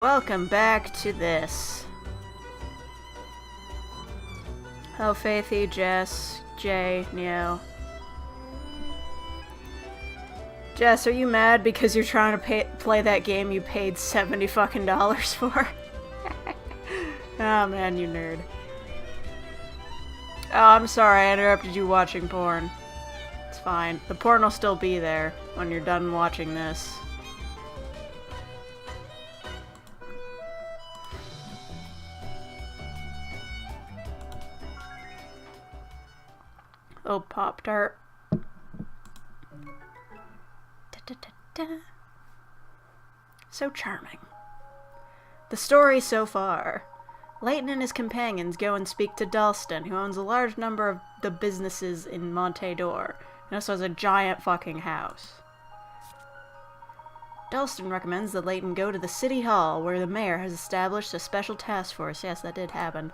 Welcome back to this. Oh, Faithy, Jess, Jay, Neo. Jess, are you mad because you're trying to play that game you paid $70 fucking for? Oh man, you nerd. Oh, I'm sorry, I interrupted you watching porn. It's fine. The porn will still be there when you're done watching this. Oh, Pop-Tart. So charming. The story so far. Layton and his companions go and speak to Dalston, who owns a large number of the businesses in Monte d'Or, and also has a giant fucking house. Dalston recommends that Layton go to the city hall, where the mayor has established a special task force. Yes, that did happen.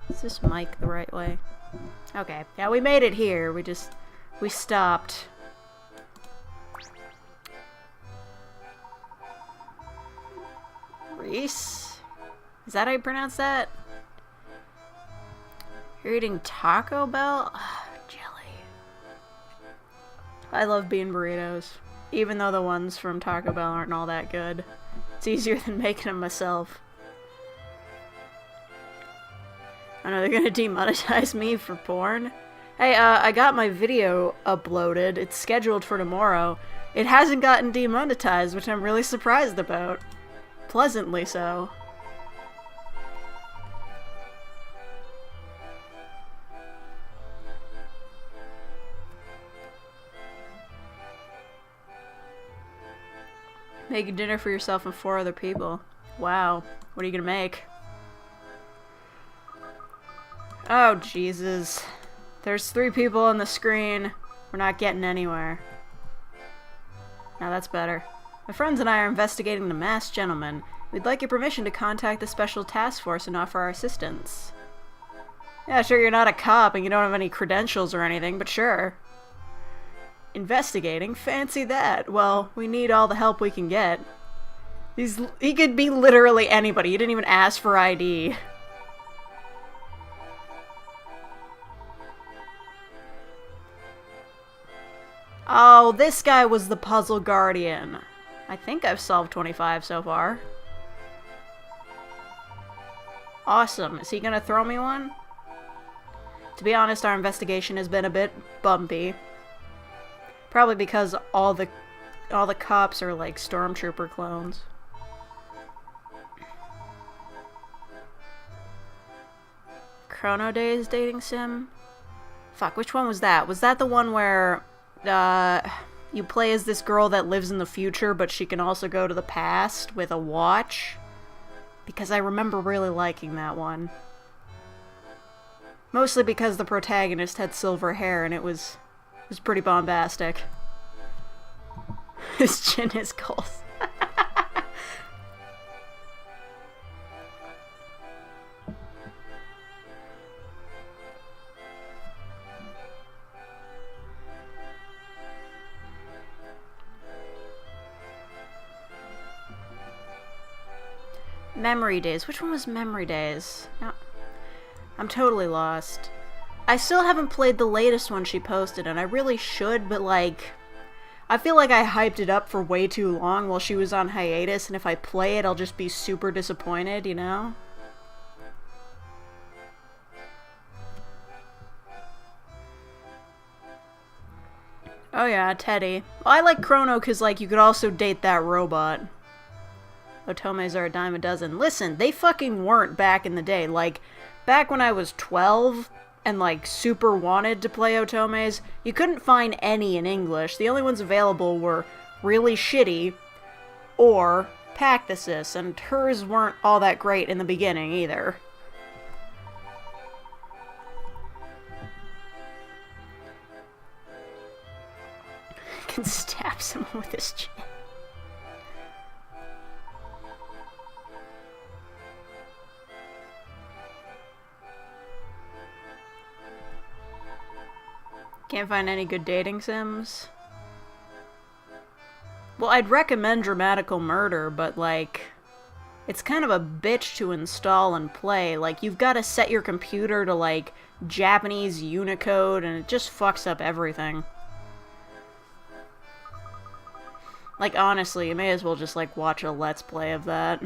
Is this mic the right way? Okay. Yeah, we made it here. We stopped. Reese? Is that how you pronounce that? You're eating Taco Bell? Jelly. I love bean burritos. Even though the ones from Taco Bell aren't all that good. It's easier than making them myself. I know they're gonna demonetize me for porn. Hey, I got my video uploaded. It's scheduled for tomorrow. It hasn't gotten demonetized, which I'm really surprised about. Pleasantly so. Making dinner for yourself and 4 other people. Wow. What are you gonna make? Oh, Jesus. There's 3 people on the screen. We're not getting anywhere. Now that's better. My friends and I are investigating the masked gentleman. We'd like your permission to contact the special task force and offer our assistance. Yeah, sure, you're not a cop and you don't have any credentials or anything, but sure. Investigating? Fancy that. Well, we need all the help we can get. He could be literally anybody. You didn't even ask for ID. Oh, this guy was the puzzle guardian. I think I've solved 25 so far. Awesome. Is he gonna throw me one? To be honest, our investigation has been a bit bumpy. Probably because all the cops are like stormtrooper clones. Chrono Days dating sim? Fuck, which one was that? Was that the one where you play as this girl that lives in the future, but she can also go to the past with a watch? Because I remember really liking that one. Mostly because the protagonist had silver hair and it was pretty bombastic. His chin is cold. Memory Days. Which one was Memory Days? No. I'm totally lost. I still haven't played the latest one she posted, and I really should, but like, I feel like I hyped it up for way too long while she was on hiatus, and if I play it, I'll just be super disappointed, you know? Oh yeah, Teddy. Well, I like Chrono because, like, you could also date that robot. Otomes are a dime a dozen. Listen, they fucking weren't back in the day. Like, back when I was 12 and, like, super wanted to play Otomes, you couldn't find any in English. The only ones available were Really Shitty or Pactasis, and hers weren't all that great in the beginning either. I can stab someone with his chin. Can't find any good dating sims. Well, I'd recommend Dramatical Murder, but, like, it's kind of a bitch to install and play. Like, you've got to set your computer to, like, Japanese Unicode, and it just fucks up everything. Like, honestly, you may as well just, like, watch a Let's Play of that.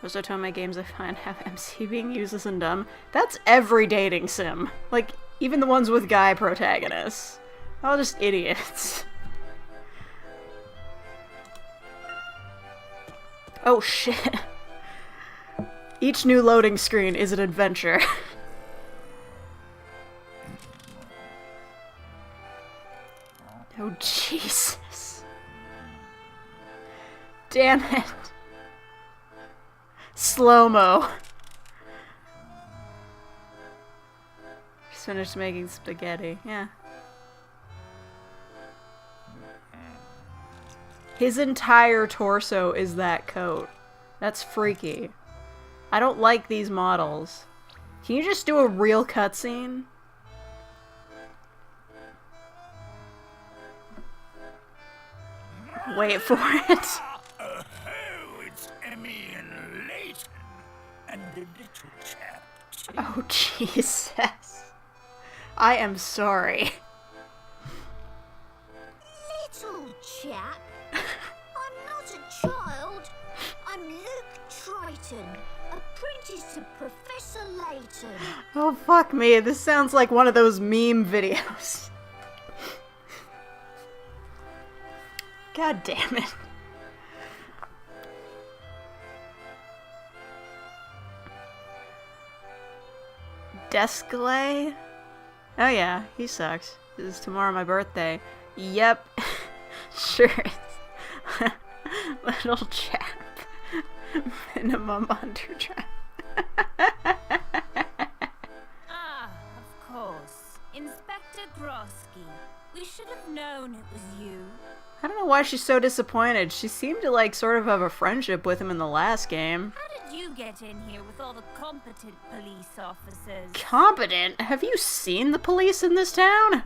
Most Otome games I find have MC being useless and dumb. That's every dating sim. Like, even the ones with guy protagonists. All just idiots. Oh shit. Each new loading screen is an adventure. Oh Jesus. Damn it. Slow-mo. Just finished making spaghetti. Yeah. His entire torso is that coat. That's freaky. I don't like these models. Can you just do a real cutscene? Wait for it. And the little chap, too. Oh, Jesus. I am sorry. Little chap? I'm not a child. I'm Luke Triton, apprentice to Professor Layton. Oh, fuck me. This sounds like one of those meme videos. God damn it. Descalay? Oh yeah, he sucks. This is tomorrow my birthday. Yep. Sure is. Little chap. Minimum underdraft. Ah, of course. Inspector Grosky. We should have known it was you. I don't know why she's so disappointed. She seemed to, like, sort of have a friendship with him in the last game. How did you get in here with all the competent police officers? Competent? Have you seen the police in this town?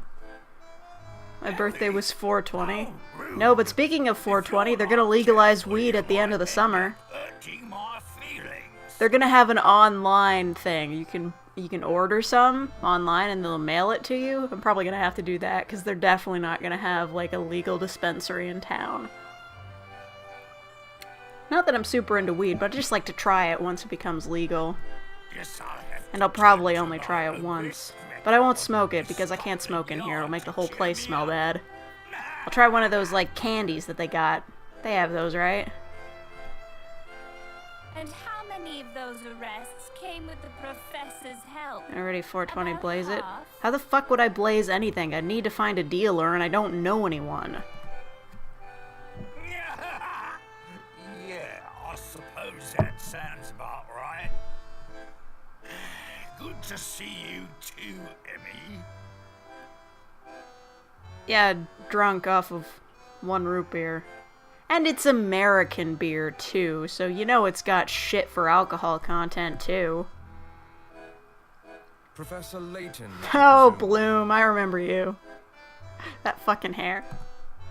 My birthday was 4/20. No, but speaking of 4/20, they're gonna legalize weed at the end of the summer. They're gonna have an online thing. You can order some online and they'll mail it to you. I'm probably gonna have to do that because they're definitely not gonna have like a legal dispensary in town. Not that I'm super into weed, but I just like to try it once it becomes legal. And I'll probably only try it once. But I won't smoke it because I can't smoke in here. It'll make the whole place smell bad. I'll try one of those like candies that they got. They have those, right? And how many of those arrests came with the professor's help? Already 420 About blaze it. half. How the fuck would I blaze anything? I need to find a dealer and I don't know anyone. Yeah, I suppose that sounds about right. Good to see you too, Emmy. Yeah, drunk off of 1 root beer. And it's American beer, too, so you know it's got shit for alcohol content, too. Professor Layton. Oh, Bloom, I remember you. That fucking hair.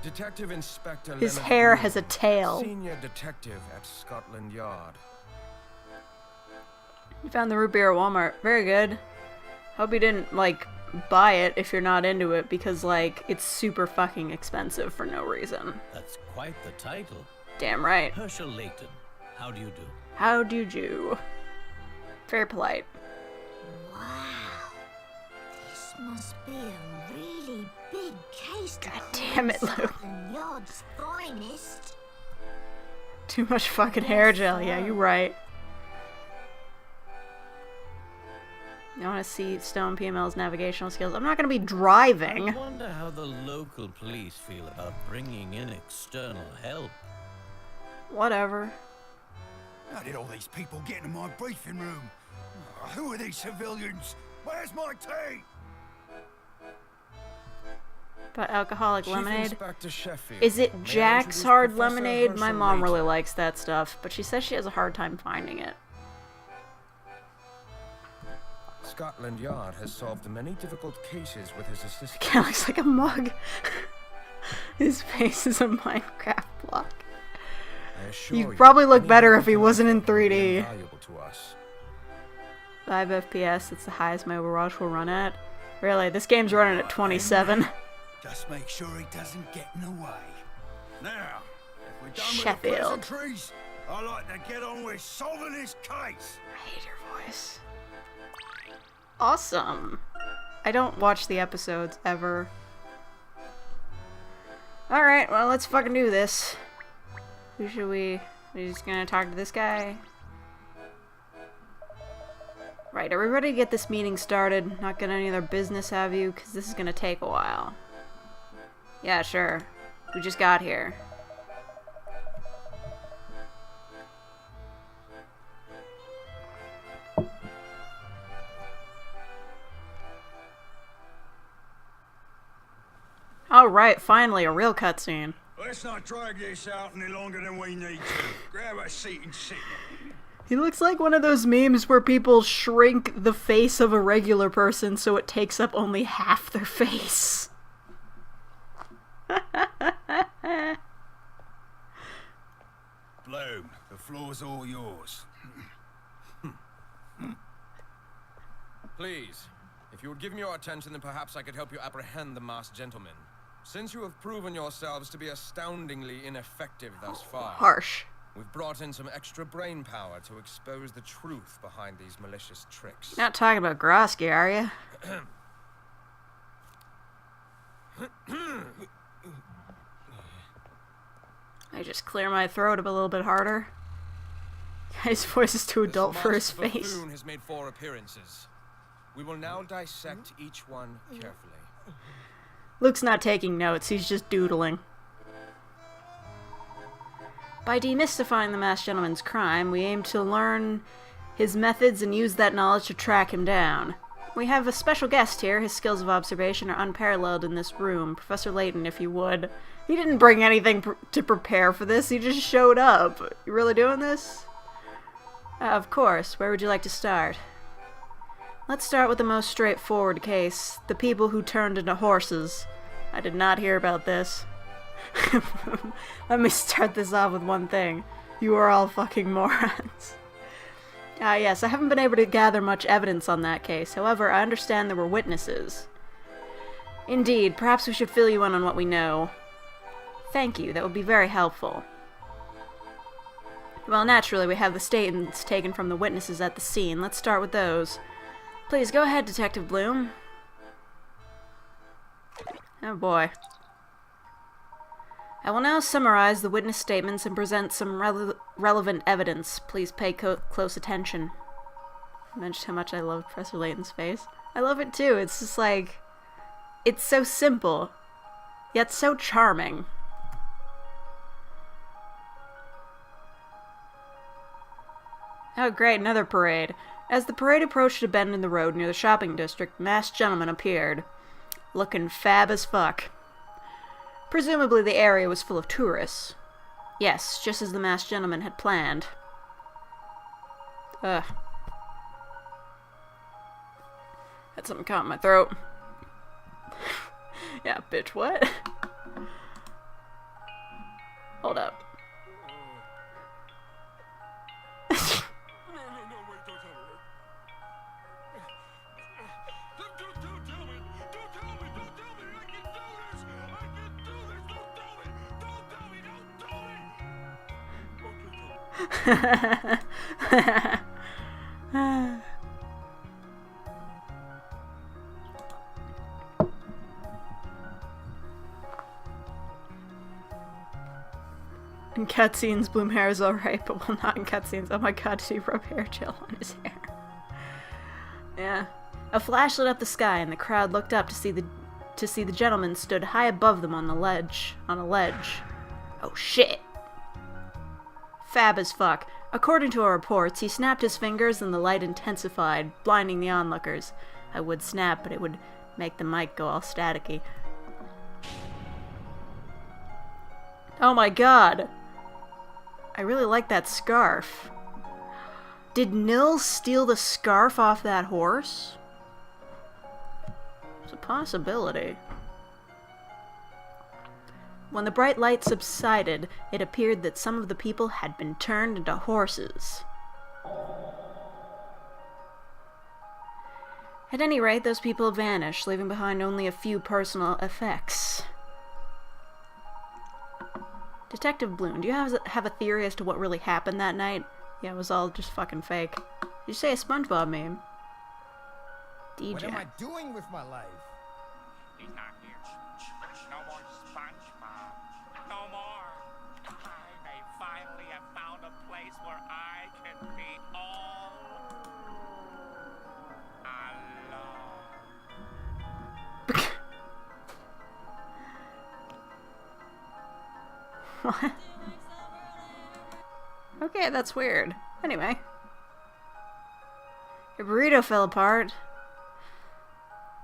Detective Inspector His Leonard hair Bloom, has a tail. Senior detective at Scotland Yard. You found the root beer at Walmart. Very good. Hope you didn't, like, buy it if you're not into it, because, like, it's super fucking expensive for no reason. That's quite the title. Damn right. Herschel Layton, how do you do? How do you? Very polite. Wow. This must be a really big case. God damn it, Luke. Scotland Yard's finest. Too much fucking hair gel. Yeah, you're right. I want to see Stone PML's navigational skills. I'm not going to be driving. I wonder how the local police feel about bringing in external help. Whatever. How did all these people get into my briefing room? Who are these civilians? Where's my tea? But alcoholic Chief lemonade. Inspector Sheffield. Is it May I Jack's introduce Hard Professor Lemonade? My Herschel mom really Layton. likes that stuff, but she says she has a hard time finding it. Scotland Yard has solved many difficult cases with his assistance. Guy looks like a mug. His face is a Minecraft block. I assure He'd you, probably look any better help if he you can wasn't in offer will be 3D. invaluable to us. 5 FPS, that's the highest my Overwatch will run at. Really, this game's running at 27. Just make sure he doesn't get in the way. Now, if we're done Sheffield. with the pleasantries, I'd like to get on with solving this case. I hate your voice. Awesome. I don't watch the episodes ever. Alright, well, let's fucking do this. Who should we... We're just gonna talk to this guy? Right, are we ready to get this meeting started? Not get any other business, have you? Because this is gonna take a while. Yeah, sure. We just got here. Alright, finally, a real cutscene. Let's not drag this out any longer than we need to. Grab a seat and sit. He looks like one of those memes where people shrink the face of a regular person so it takes up only half their face. Bloom, the floor's all yours. Please, if you would give me your attention, then perhaps I could help you apprehend the masked gentleman. Since you have proven yourselves to be astoundingly ineffective thus far, Harsh. we've brought in some extra brain power to expose the truth behind these malicious tricks. You're not talking about Grosky, are you? I just clear my throat a little bit harder. His voice is too adult for his This face. buffoon has made 4 appearances. We will now dissect each one carefully. Luke's not taking notes, he's just doodling. By demystifying the masked gentleman's crime, we aim to learn his methods and use that knowledge to track him down. We have a special guest here. His skills of observation are unparalleled in this room. Professor Layton, if you would. He didn't bring anything to prepare for this, he just showed up. You really doing this? Of course. Where would you like to start? Let's start with the most straightforward case. The people who turned into horses. I did not hear about this. Let me start this off with one thing. You are all fucking morons. Yes, I haven't been able to gather much evidence on that case. However, I understand there were witnesses. Indeed, perhaps we should fill you in on what we know. Thank you, that would be very helpful. Well, naturally, we have the statements taken from the witnesses at the scene. Let's start with those. Please, go ahead, Detective Bloom. Oh boy. I will now summarize the witness statements and present some relevant evidence. Please pay close attention. I mentioned how much I love Professor Layton's face. I love it too. It's just like... It's so simple, yet so charming. Oh great, another parade. As the parade approached a bend in the road near the shopping district, a masked gentleman appeared. Looking fab as fuck. Presumably the area was full of tourists. Yes, just as the masked gentleman had planned. Ugh. Had something caught in my throat. Yeah, bitch, what? Hold up. In cutscenes, Bloom hair is alright, but well, not in cutscenes. Oh my god, did he rub hair gel on his hair? Yeah. A flash lit up the sky, and the crowd looked up to see the gentleman stood high above them on a ledge. Oh shit. Fab as fuck. According to our reports, he snapped his fingers and the light intensified, blinding the onlookers. I would snap, but it would make the mic go all staticky. Oh my god! I really like that scarf. Did Nils steal the scarf off that horse? possibility. When the bright light subsided, it appeared that some of the people had been turned into horses. At any rate, those people vanished, leaving behind only a few personal effects. Detective Bloom, do you have a theory as to what really happened that night? Yeah, it was all just fucking fake. Did you say a SpongeBob meme? DJ. What am I doing with my life? He's not here. No more SpongeBob. No more. I may finally have found a place where I can be all alone. What? Okay, that's weird. Anyway. Your burrito fell apart.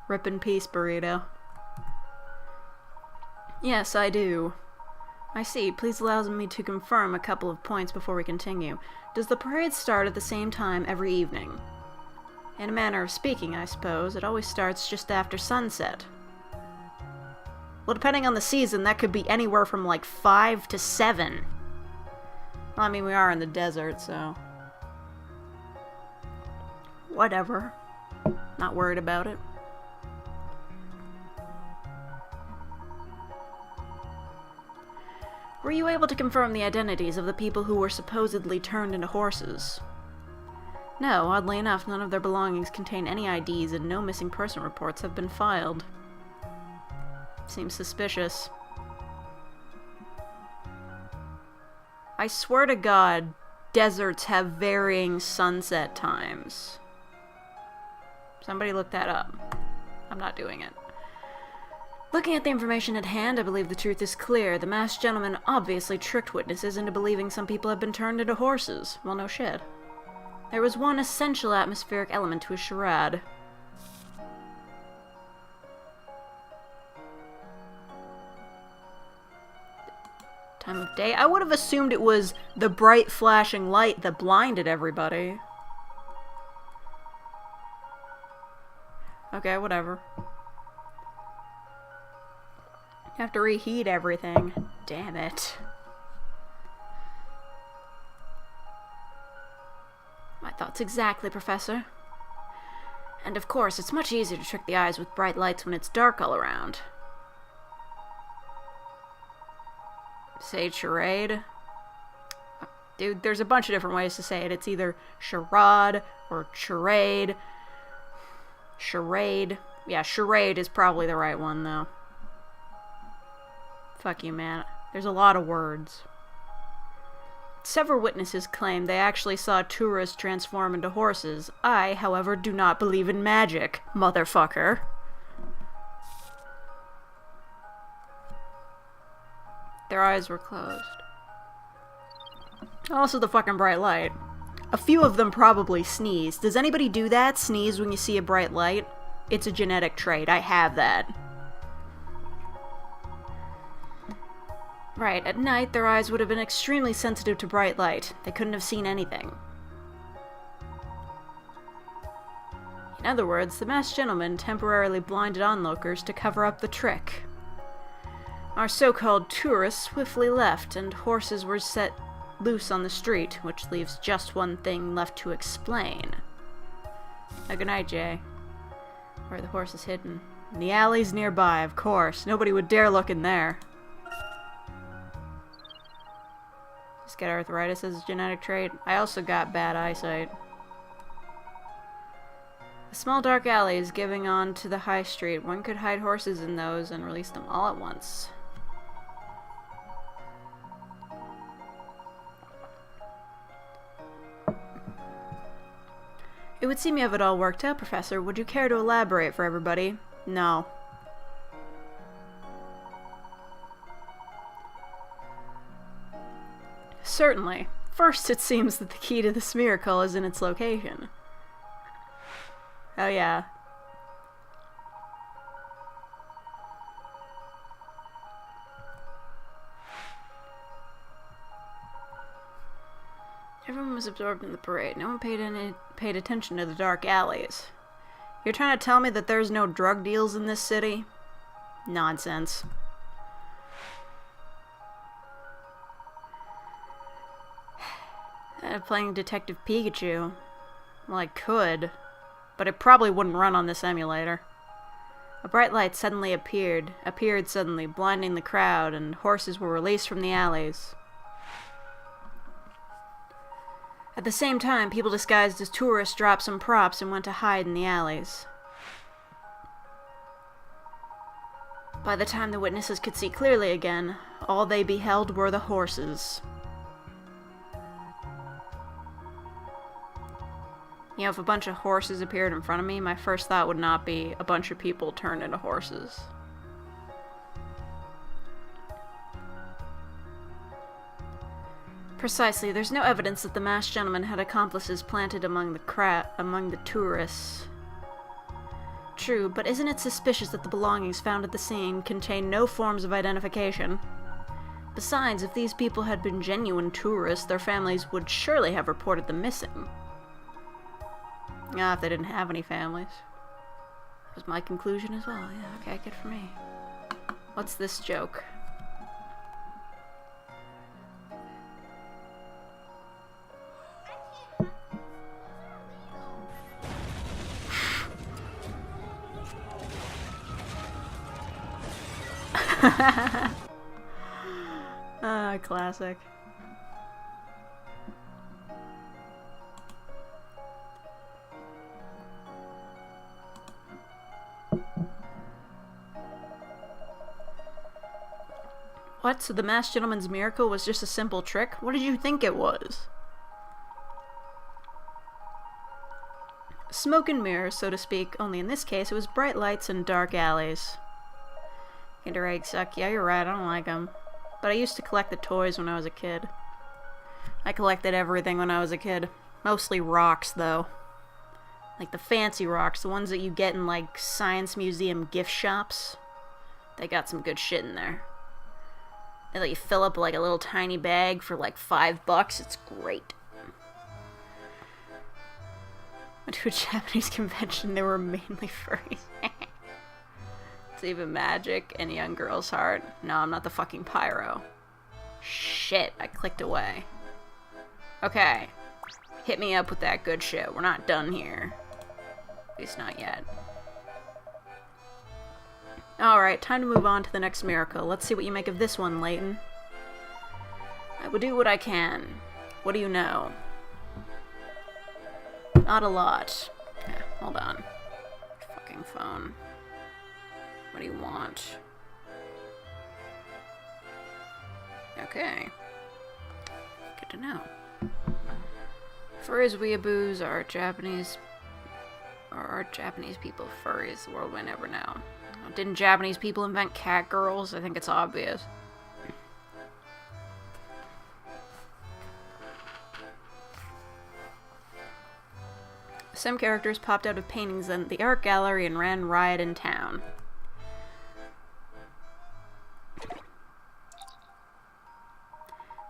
Rip in peace, burrito. Yes, I do. I see. Please allow me to confirm a couple of points before we continue. Does the parade start at the same time every evening? In a manner of speaking, I suppose, it always starts just after sunset. Well, depending on the season, that could be anywhere from like 5 to 7. Well, I mean, we are in the desert, so... whatever. Not worried about it. Were you able to confirm the identities of the people who were supposedly turned into horses? No, oddly enough, none of their belongings contain any IDs and no missing person reports have been filed. Seems suspicious. I swear to God, deserts have varying sunset times. Somebody look that up. I'm not doing it. Looking at the information at hand, I believe the truth is clear. The masked gentleman obviously tricked witnesses into believing some people have been turned into horses. Well, no shit. There was one essential atmospheric element to his charade. Time of day? I would have assumed it was the bright flashing light that blinded everybody. Okay, whatever. Have to reheat everything. Damn it. My thoughts exactly, Professor. And of course, it's much easier to trick the eyes with bright lights when it's dark all around. Say charade? Dude, there's a bunch of different ways to say it. It's either charade or charade. Charade. Yeah, charade is probably the right one, though. Fuck you, man. There's a lot of words. Several witnesses claim they actually saw tourists transform into horses. I, however, do not believe in magic, motherfucker. Their eyes were closed. Also the fucking bright light. A few of them probably sneezed. Does anybody do that? Sneeze when you see a bright light? It's a genetic trait. I have that. Right, at night their eyes would have been extremely sensitive to bright light. They couldn't have seen anything. In other words, the masked gentleman temporarily blinded onlookers to cover up the trick. Our so-called tourists swiftly left, and horses were set loose on the street, which leaves just one thing left to explain. Good night, Jay. Where are the horses hidden? In the alleys nearby, of course. Nobody would dare look in there. Just get arthritis as a genetic trait. I also got bad eyesight. The small dark alleys giving on to the high street. One could hide horses in those and release them all at once. It would seem you have it all worked out, Professor. Would you care to elaborate for everybody? No. Certainly. First, it seems that the key to this miracle is in its location. Oh yeah. Everyone was absorbed in the parade. No one paid attention to the dark alleys. You're trying to tell me that there's no drug deals in this city? Nonsense. Playing Detective Pikachu. Well, I could, but it probably wouldn't run on this emulator. A bright light suddenly appeared suddenly, blinding the crowd, and horses were released from the alleys. At the same time, people disguised as tourists dropped some props and went to hide in the alleys. By the time the witnesses could see clearly again, all they beheld were the horses. You know, if a bunch of horses appeared in front of me, my first thought would not be a bunch of people turned into horses. Precisely, there's no evidence that the masked gentleman had accomplices planted among the tourists. True, but isn't it suspicious that the belongings found at the scene contain no forms of identification? Besides, if these people had been genuine tourists, their families would surely have reported them missing. Ah, if they didn't have any families. That was my conclusion as well. Yeah, okay, good for me. What's this joke? Classic. What? So the masked gentleman's miracle was just a simple trick? What did you think it was? Smoke and mirrors, so to speak, only in this case it was bright lights and dark alleys. Kinder eggs suck. Yeah, you're right, I don't like them. But I used to collect the toys when I was a kid. I collected everything when I was a kid. Mostly rocks, though. Like the fancy rocks, the ones that you get in, like, science museum gift shops. They got some good shit in there. They let you fill up, like, a little tiny bag for, like, $5. It's great. Went to a Japanese convention, they were mainly furries. It's even magic in a young girl's heart. No, I'm not the fucking pyro. Shit, I clicked away. Okay. Hit me up with that good shit. We're not done here. At least not yet. Alright, time to move on to the next miracle. Let's see what you make of this one, Layton. I will do what I can. What do you know? Not a lot. Yeah, hold on. Fucking phone. What do you want? Okay. Good to know. Furries, weeaboos are Japanese people furries? The world may never know. Didn't Japanese people invent cat girls? I think it's obvious. Some characters popped out of paintings in the art gallery and ran riot in town.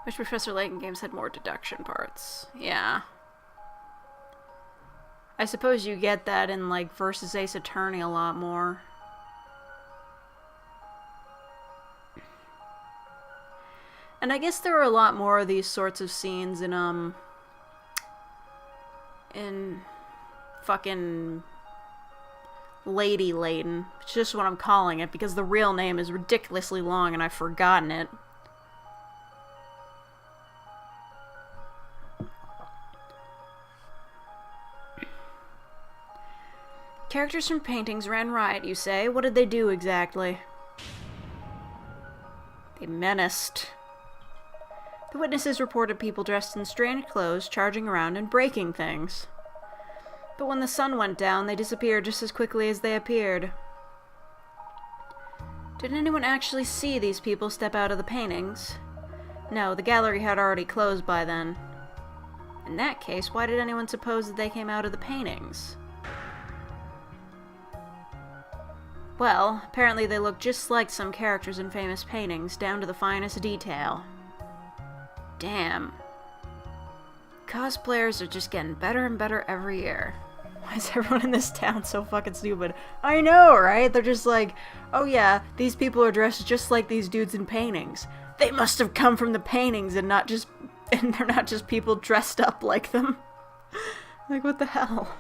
Wish Professor Layton games had more deduction parts. Yeah. I suppose you get that in, like, versus Ace Attorney a lot more. And I guess there are a lot more of these sorts of scenes in fucking Lady Layton. It's just what I'm calling it, because the real name is ridiculously long and I've forgotten it. Characters from paintings ran riot, you say? What did they do exactly? They menaced. The witnesses reported people dressed in strange clothes charging around and breaking things. But when the sun went down, they disappeared just as quickly as they appeared. Did anyone actually see these people step out of the paintings? No, the gallery had already closed by then. In that case, why did anyone suppose that they came out of the paintings? Well, apparently they look just like some characters in famous paintings, down to the finest detail. Damn. Cosplayers are just getting better and better every year. Why is everyone in this town so fucking stupid? I know, right? They're just like, oh yeah, these people are dressed just like these dudes in paintings. They must have come from the paintings and they're not just people dressed up like them. Like, what the hell?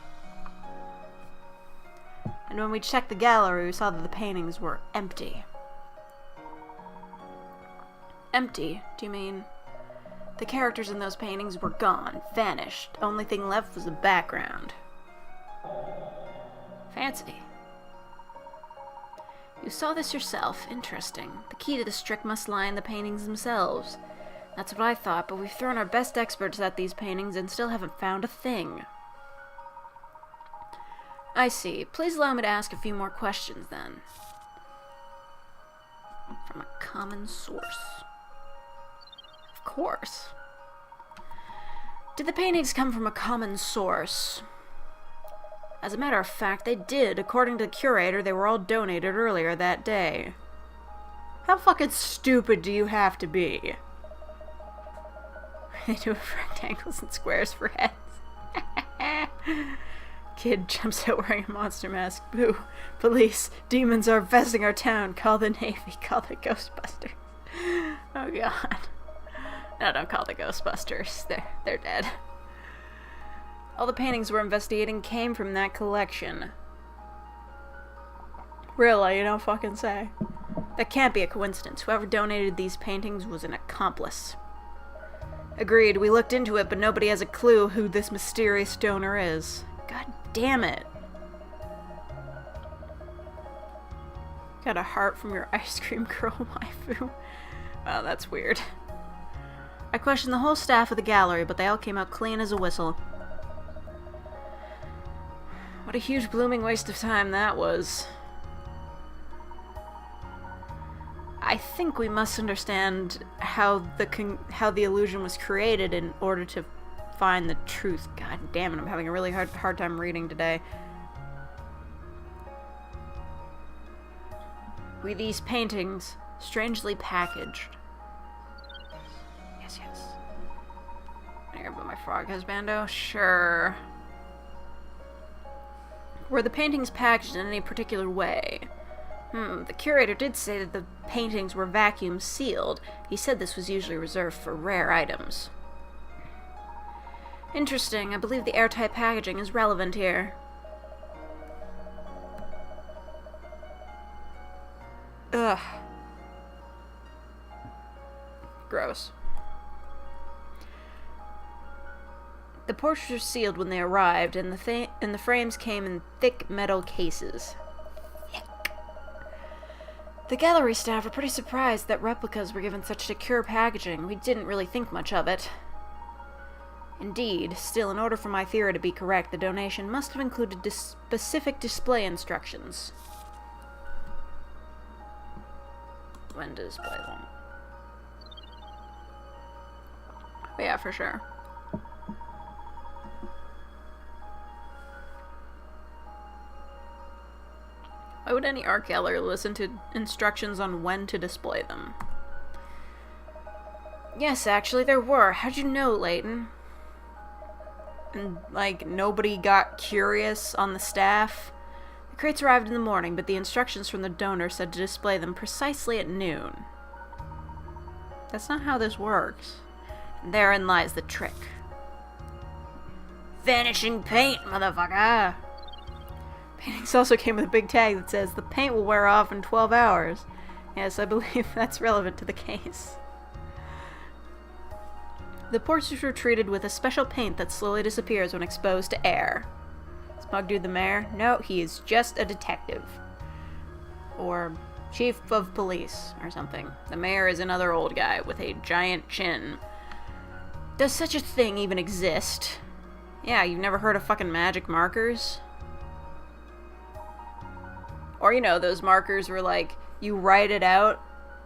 And when we checked the gallery, we saw that the paintings were empty. Empty? Do you mean? The characters in those paintings were gone, vanished. Only thing left was the background. Fancy. You saw this yourself. Interesting. The key to this trick must lie in the paintings themselves. That's what I thought, but we've thrown our best experts at these paintings and still haven't found a thing. I see. Please allow me to ask a few more questions, then. From a common source. Of course. Did the paintings come from a common source? As a matter of fact, they did. According to the curator, they were all donated earlier that day. How fucking stupid do you have to be? They do have rectangles and squares for heads. Kid jumps out wearing a monster mask. Boo. Police. Demons are infesting our town. Call the Navy. Call the Ghostbusters. Oh god. No, don't call the Ghostbusters. They're dead. All the paintings we're investigating came from that collection. Really? You don't fucking say. That can't be a coincidence. Whoever donated these paintings was an accomplice. Agreed. We looked into it, but nobody has a clue who this mysterious donor is. God damn it. Got a heart from your ice cream girl waifu. Oh, that's weird. I questioned the whole staff of the gallery, but they all came out clean as a whistle. What a huge blooming waste of time that was. I think we must understand how the illusion was created in order to find the truth. God damn it, I'm having a really hard time reading today. With these paintings, strangely packaged. Yes. I'm gonna put my frog husbando? Sure. Were the paintings packaged in any particular way? The curator did say that the paintings were vacuum sealed. He said this was usually reserved for rare items. Interesting. I believe the airtight packaging is relevant here. Ugh. Gross. The portraits were sealed when they arrived, and the frames came in thick metal cases. The gallery staff were pretty surprised that replicas were given such secure packaging. We didn't really think much of it. Indeed, still, in order for my theory to be correct, the donation must have included specific display instructions. When to display them. But yeah, for sure. Why would any art gallery listen to instructions on when to display them? Yes, actually, there were. How'd you know, Layton? And, like, nobody got curious on the staff? The crates arrived in the morning, but the instructions from the donor said to display them precisely at noon. That's not how this works. And therein lies the trick. Vanishing paint, motherfucker! Paintings also came with a big tag that says, the paint will wear off in 12 hours. Yes, I believe that's relevant to the case. The portraits were treated with a special paint that slowly disappears when exposed to air. Smug dude the mayor? No, he is just a detective. Or chief of police, or something. The mayor is another old guy with a giant chin. Does such a thing even exist? Yeah, you've never heard of fucking magic markers? Or, you know, those markers where, like, you write it out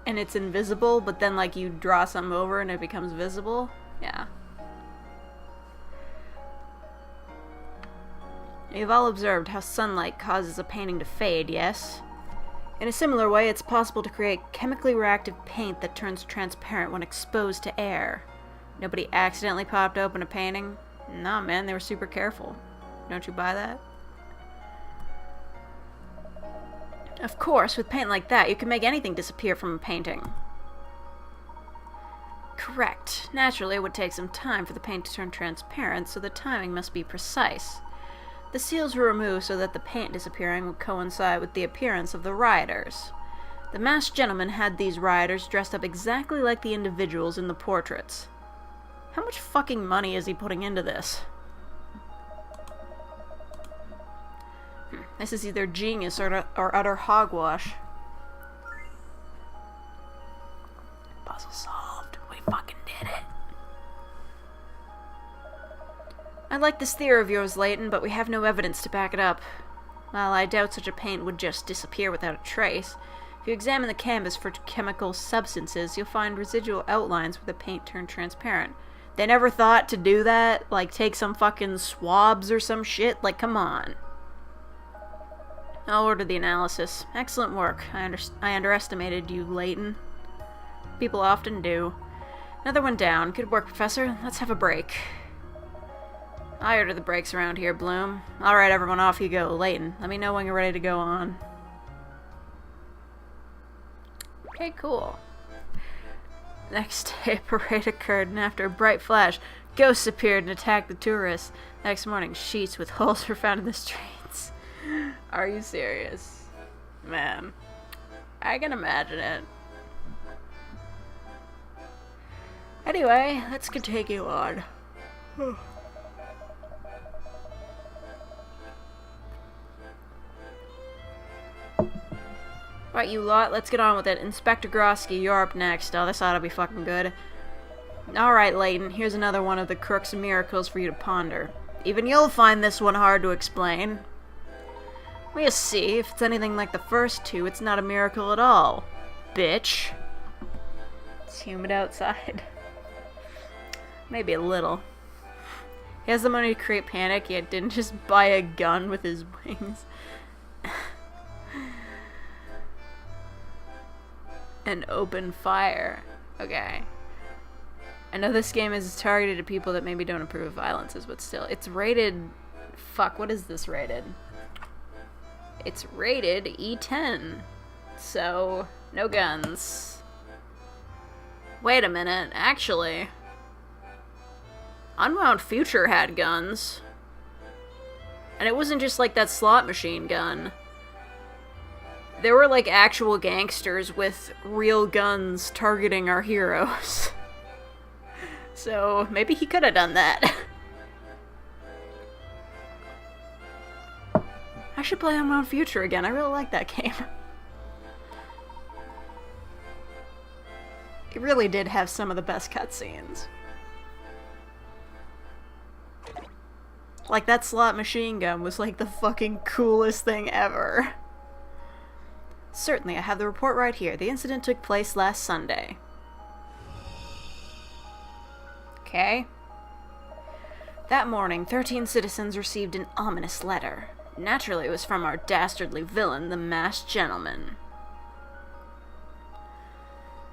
and it's invisible, but then, like, you draw something over and it becomes visible? Yeah. You've all observed how sunlight causes a painting to fade, yes? In a similar way, it's possible to create chemically reactive paint that turns transparent when exposed to air. Nobody accidentally popped open a painting? Nah, man, they were super careful. Don't you buy that? Of course, with paint like that, you can make anything disappear from a painting. Correct. Naturally, it would take some time for the paint to turn transparent, so the timing must be precise. The seals were removed so that the paint disappearing would coincide with the appearance of the rioters. The masked gentleman had these rioters dressed up exactly like the individuals in the portraits. How much fucking money is he putting into this? This is either genius or utter hogwash. Puzzle solved. We fucking did it. I like this theory of yours, Layton, but we have no evidence to back it up. Well, I doubt such a paint would just disappear without a trace. If you examine the canvas for chemical substances, you'll find residual outlines where the paint turned transparent. They never thought to do that? Like, take some fucking swabs or some shit? Like, come on. I'll order the analysis. Excellent work. I underestimated you, Layton. People often do. Another one down. Good work, Professor. Let's have a break. I order the breaks around here, Bloom. Alright, everyone, off you go. Layton, let me know when you're ready to go on. Okay, cool. Next day, a parade occurred, and after a bright flash, ghosts appeared and attacked the tourists. Next morning, sheets with holes were found in the streets. Are you serious? Man, I can imagine it. Anyway, let's continue on. Right, you lot, let's get on with it. Inspector Grosky, you're up next. Oh, this ought to be fucking good. Alright, Layton, here's another one of the Crook's miracles for you to ponder. Even you'll find this one hard to explain. We'll see. If it's anything like the first two, it's not a miracle at all. Bitch. It's humid outside. Maybe a little. He has the money to create panic, yet didn't just buy a gun with his wings. And open fire. Okay. I know this game is targeted at people that maybe don't approve of violences, but still. It's rated... Fuck, what is this rated? It's rated E10. So, no guns. Wait a minute, actually. Unwound Future had guns. And it wasn't just like that slot machine gun. There were like actual gangsters with real guns targeting our heroes. So, maybe he could have done that. I should play Unwound Future again. I really like that game. It really did have some of the best cutscenes. Like, that slot machine gun was like the fucking coolest thing ever. Certainly, I have the report right here. The incident took place last Sunday. Okay. That morning, 13 citizens received an ominous letter. Naturally, it was from our dastardly villain, the masked gentleman.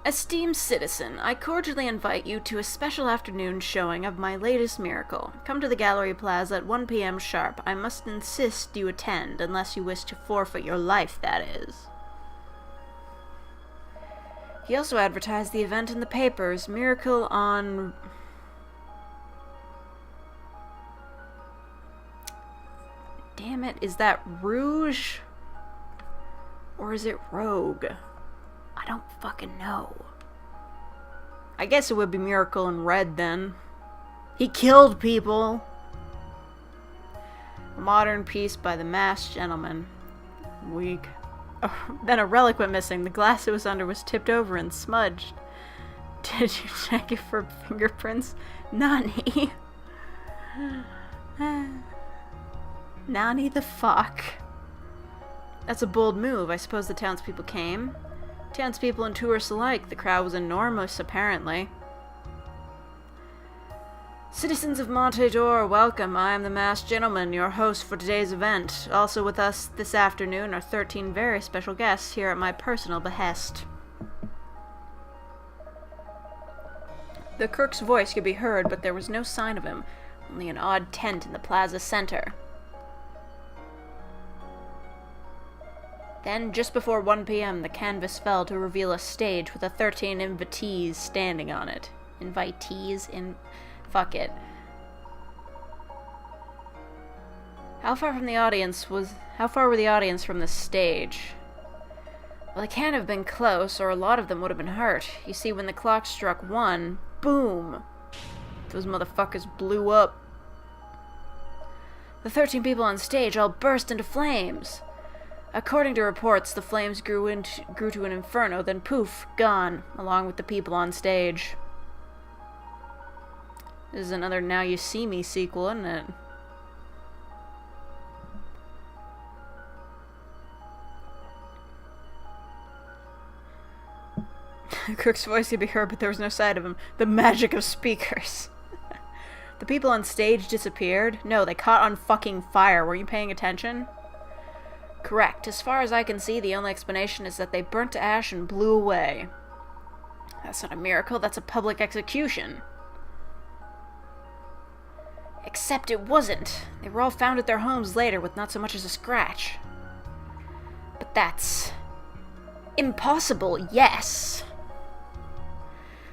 Esteemed citizen, I cordially invite you to a special afternoon showing of my latest miracle. Come to the Gallery Plaza at 1 p.m. sharp. I must insist you attend, unless you wish to forfeit your life, that is. He also advertised the event in the papers. Miracle on... Damn it, is that Rouge? Or is it Rogue? I don't fucking know. I guess it would be Miracle in Red then. He killed people! A modern piece by the masked gentleman. Weak. Oh, then a relic went missing. The glass it was under was tipped over and smudged. Did you check it for fingerprints? Nani? Nani the fuck? That's a bold move. I suppose the townspeople came. Townspeople and tourists alike. The crowd was enormous, apparently. Citizens of Monte d'Or, welcome. I am the masked gentleman, your host for today's event. Also with us this afternoon are 13 very special guests here at my personal behest. The crook's voice could be heard, but there was no sign of him. Only an odd tent in the plaza center. Then, just before 1 p.m., the canvas fell to reveal a stage with the 13 invitees standing on it. Invitees? Fuck it. How far were the audience from the stage? Well, they can't have been close, or a lot of them would have been hurt. You see, when the clock struck 1, boom! Those motherfuckers blew up. The 13 people on stage all burst into flames. According to reports, the flames grew to an inferno, then poof, gone, along with the people on stage. This is another Now You See Me sequel, isn't it? Cook's voice could be heard, but there was no sight of him. The magic of speakers. The people on stage disappeared? No, they caught on fucking fire. Were you paying attention? Correct. As far as I can see, the only explanation is that they burnt to ash and blew away. That's not a miracle, that's a public execution. Except it wasn't. They were all found at their homes later with not so much as a scratch. But that's... impossible, yes!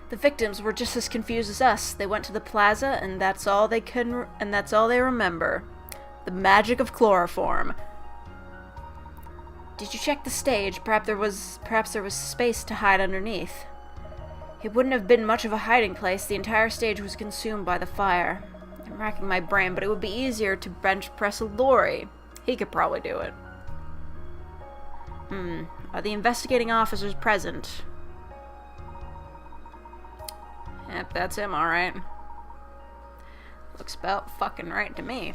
The victims were just as confused as us. They went to the plaza, and that's all they remember. The magic of chloroform. Did you check the stage? Perhaps there was space to hide underneath. It wouldn't have been much of a hiding place. The entire stage was consumed by the fire. I'm racking my brain, but it would be easier to bench press a lorry. He could probably do it. Are the investigating officers present? Yep, that's him, alright. Looks about fucking right to me.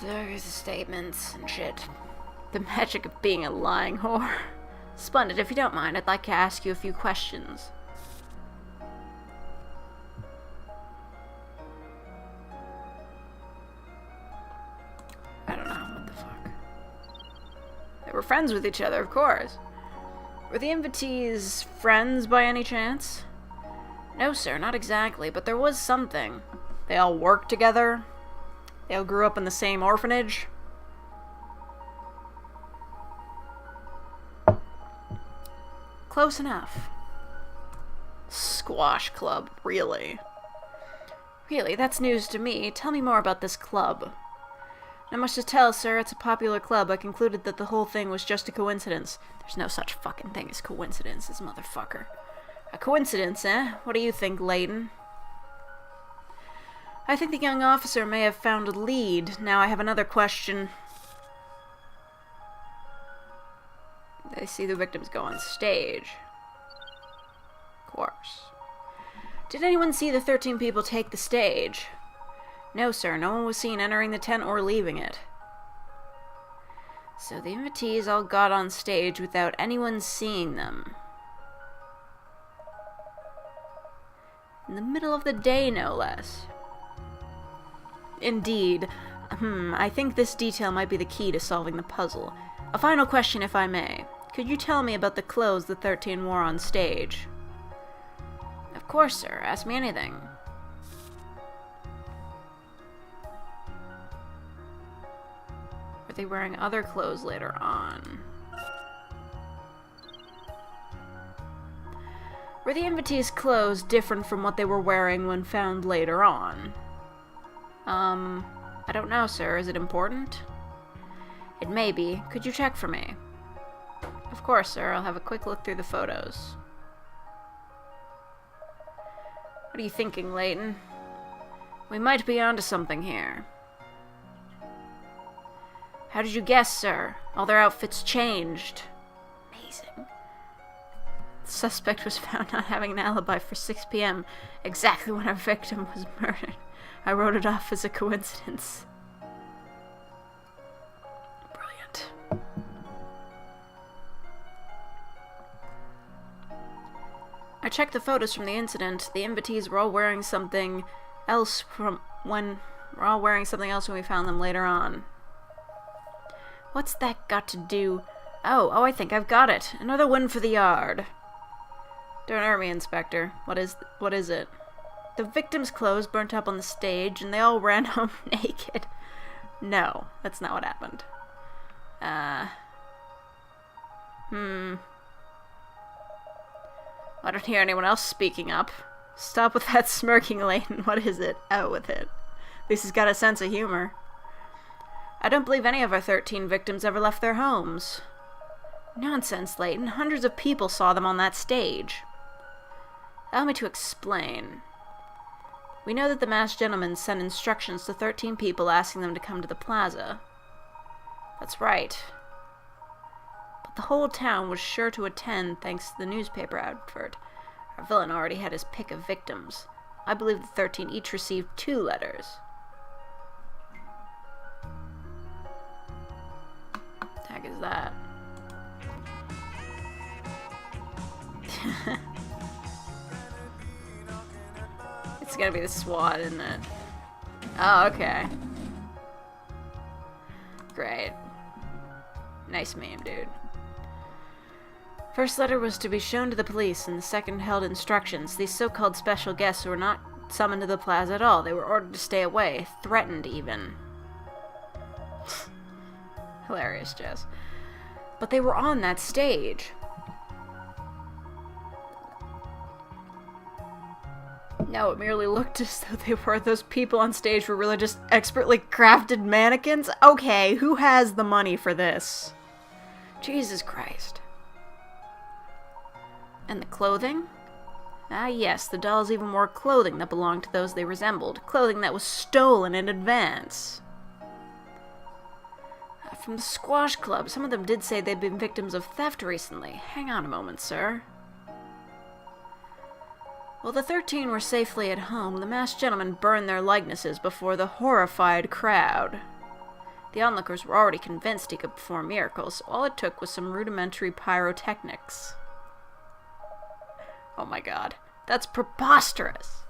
There's the statements and shit. The magic of being a lying whore. Splendid. If you don't mind, I'd like to ask you a few questions. I don't know. What the fuck? They were friends with each other, of course. Were the invitees friends by any chance? No, sir, not exactly, but there was something. They all worked together. They all grew up in the same orphanage. Close enough. Squash club, really? Really, that's news to me. Tell me more about this club. Not much to tell, sir. It's a popular club. I concluded that the whole thing was just a coincidence. There's no such fucking thing as coincidences, motherfucker. A coincidence, eh? What do you think, Layton? I think the young officer may have found a lead. Now I have another question. They see the victims go on stage. Of course. Did anyone see the 13 people take the stage? No, sir. No one was seen entering the tent or leaving it. So the invitees all got on stage without anyone seeing them. In the middle of the day, no less. Indeed. I think this detail might be the key to solving the puzzle. A final question, if I may. Could you tell me about the clothes the 13 wore on stage? Of course, sir. Ask me anything. Were they wearing other clothes later on? Were the invitees' clothes different from what they were wearing when found later on? I don't know, sir. Is it important? It may be. Could you check for me? Of course, sir. I'll have a quick look through the photos. What are you thinking, Layton? We might be onto something here. How did you guess, sir? All their outfits changed. Amazing. The suspect was found not having an alibi for 6 p.m., exactly when our victim was murdered. I wrote it off as a coincidence. Brilliant. I checked the photos from the incident. The invitees were all wearing something else when we found them later on. What's that got to do? Oh, I think I've got it. Another one for the yard. Don't hurt me, Inspector. What is it? The victims' clothes burnt up on the stage, and they all ran home naked. No, that's not what happened. I don't hear anyone else speaking up. Stop with that smirking, Layton. What is it? Out with it. At least he's got a sense of humor. I don't believe any of our 13 victims ever left their homes. Nonsense, Layton. Hundreds of people saw them on that stage. Allow me to explain. We know that the masked gentleman sent instructions to 13 people asking them to come to the plaza. That's right. But the whole town was sure to attend thanks to the newspaper advert. Our villain already had his pick of victims. I believe the 13 each received 2 letters. What the heck is that? It's gonna be the SWAT, isn't it? Oh, okay. Great. Nice meme, dude. First letter was to be shown to the police, and the second held instructions. These so-called special guests were not summoned to the plaza at all. They were ordered to stay away, threatened even. Hilarious, Jess. But they were on that stage. No, it merely looked as though they were. Those people on stage were really just expertly crafted mannequins? Okay, who has the money for this? Jesus Christ. And the clothing? Ah yes, the dolls even wore clothing that belonged to those they resembled. Clothing that was stolen in advance. From the squash club, some of them did say they'd been victims of theft recently. Hang on a moment, sir. While the 13 were safely at home, the masked gentleman burned their likenesses before the horrified crowd. The onlookers were already convinced he could perform miracles, so all it took was some rudimentary pyrotechnics. Oh my god. That's preposterous!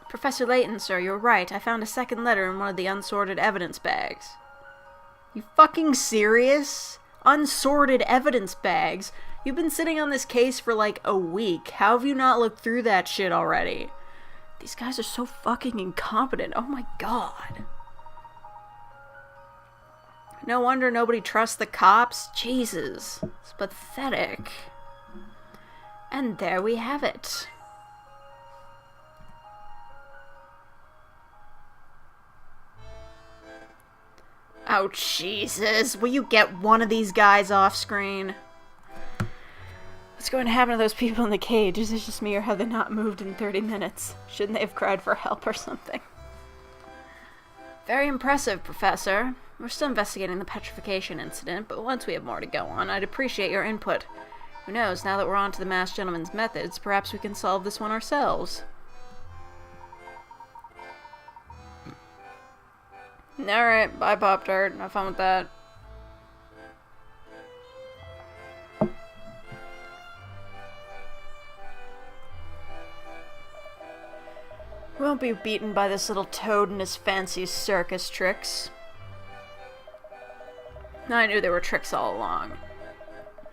Professor Layton, sir, you're right. I found a second letter in one of the unsorted evidence bags. You fucking serious? Unsorted evidence bags? You've been sitting on this case for like a week. How have you not looked through that shit already? These guys are so fucking incompetent. Oh my god. No wonder nobody trusts the cops. Jesus. It's pathetic. And there we have it. Oh, Jesus. Will you get one of these guys off screen? What's going to happen to those people in the cage? Is it just me, or have they not moved in 30 minutes? Shouldn't they have cried for help or something? Very impressive, Professor. We're still investigating the petrification incident, but once we have more to go on, I'd appreciate your input. Who knows, now that we're on to the masked gentleman's methods, perhaps we can solve this one ourselves. Alright, bye Pop-Tart. Have fun with that. We won't be beaten by this little toad and his fancy circus tricks. I knew there were tricks all along.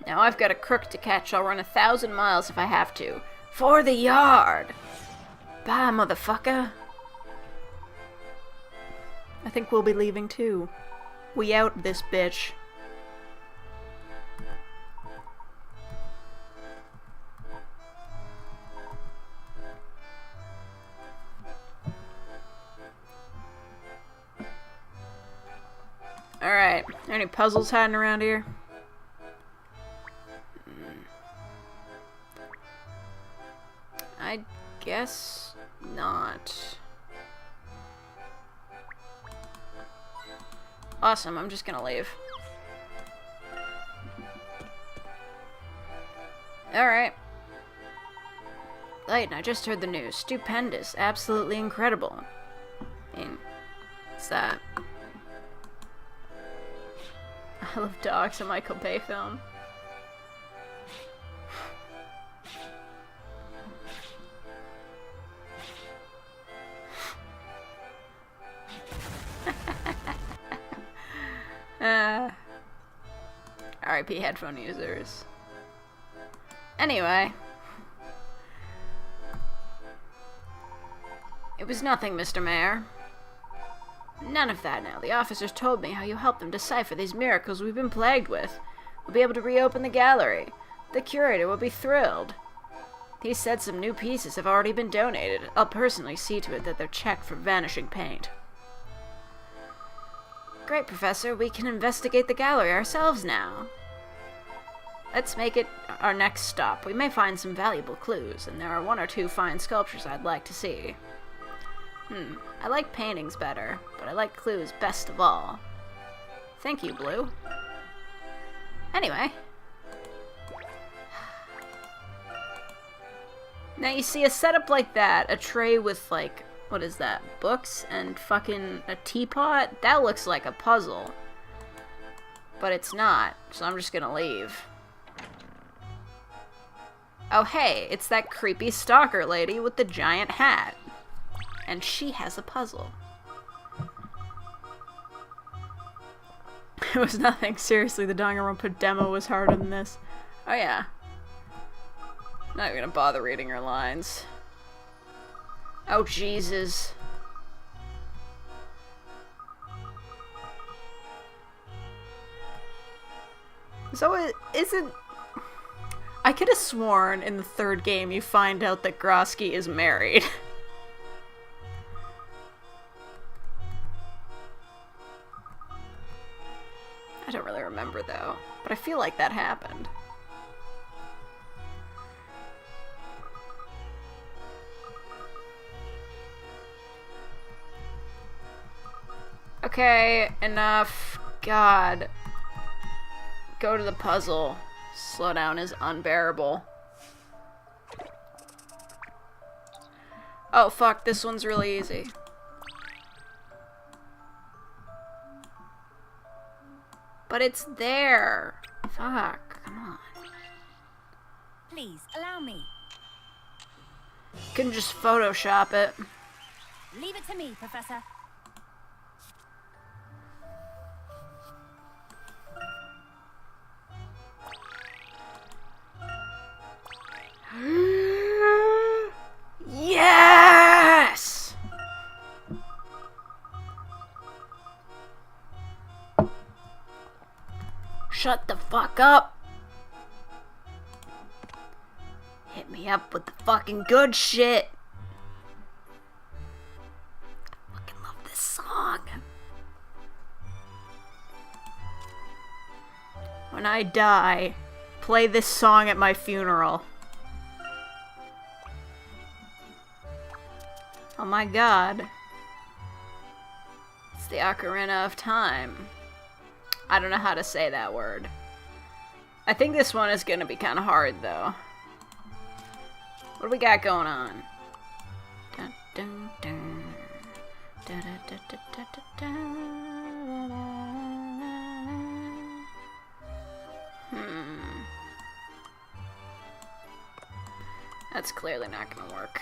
Now I've got a crook to catch. I'll run 1,000 miles if I have to. For the yard! Bye, motherfucker. I think we'll be leaving too. We out this bitch. Alright, any puzzles hiding around here? I guess not. Awesome, I'm just gonna leave. Alright. Layton, I just heard the news. Stupendous. Absolutely incredible. I mean, what's that? I Love Dogs, a Michael Bay film. RIP headphone users. Anyway. It was nothing, Mr. Mayor. None of that now. The officers told me how you helped them decipher these miracles we've been plagued with. We'll be able to reopen the gallery. The curator will be thrilled. He said some new pieces have already been donated. I'll personally see to it that they're checked for vanishing paint. Great, Professor. We can investigate the gallery ourselves now. Let's make it our next stop. We may find some valuable clues, and there are 1 or 2 fine sculptures I'd like to see. I like paintings better, but I like clues best of all. Thank you, Blue. Anyway. Now you see a setup like that, a tray with like, what is that, books and fucking a teapot? That looks like a puzzle. But it's not, so I'm just gonna leave. Oh hey, it's that creepy stalker lady with the giant hat. And she has a puzzle. It was nothing. Seriously, the Danganronpa demo was harder than this. Oh yeah. Not even gonna bother reading her lines. Oh Jesus. So it isn't... I could have sworn in the 3rd game you find out that Grosky is married. I don't really remember though, but I feel like that happened. Okay, enough. God. Go to the puzzle. Slow down is unbearable. Oh fuck, this one's really easy. But it's there. Fuck, come on. Please, allow me. Can just Photoshop it. Leave it to me, Professor. Yes! Shut the fuck up. Hit me up with the fucking good shit. I fucking love this song. When I die, play this song at my funeral. Oh my god. It's the Ocarina of Time. I don't know how to say that word. I think this one is gonna be kind of hard, though. What do we got going on? Dun, dun, dun. Da, da, da, da, da, da, da. That's clearly not gonna work.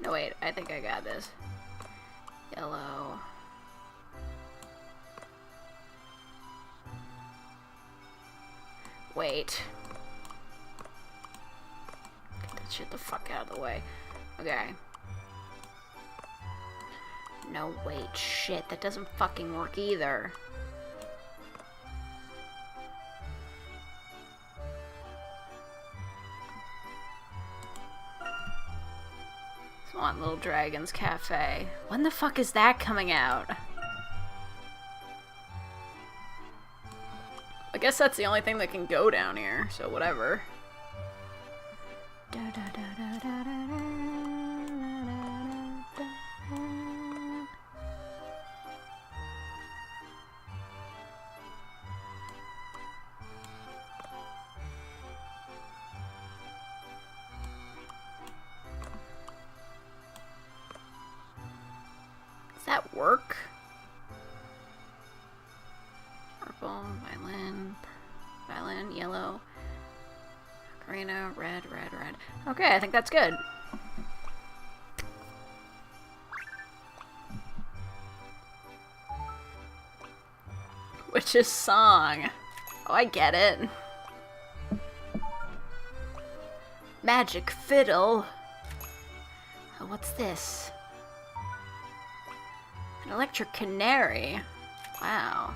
No, wait, I think I got this. Yellow. Wait. Get that shit the fuck out of the way. Okay. No, wait, shit, that doesn't fucking work either. Want Little Dragon's Cafe. When the fuck is that coming out? I guess that's the only thing that can go down here, so whatever. Does that work? Purple, violin, yellow, ocarina, red. Okay, I think that's good. Witch's Song. Oh, I get it. Magic fiddle. Oh, what's this? An electric canary. Wow.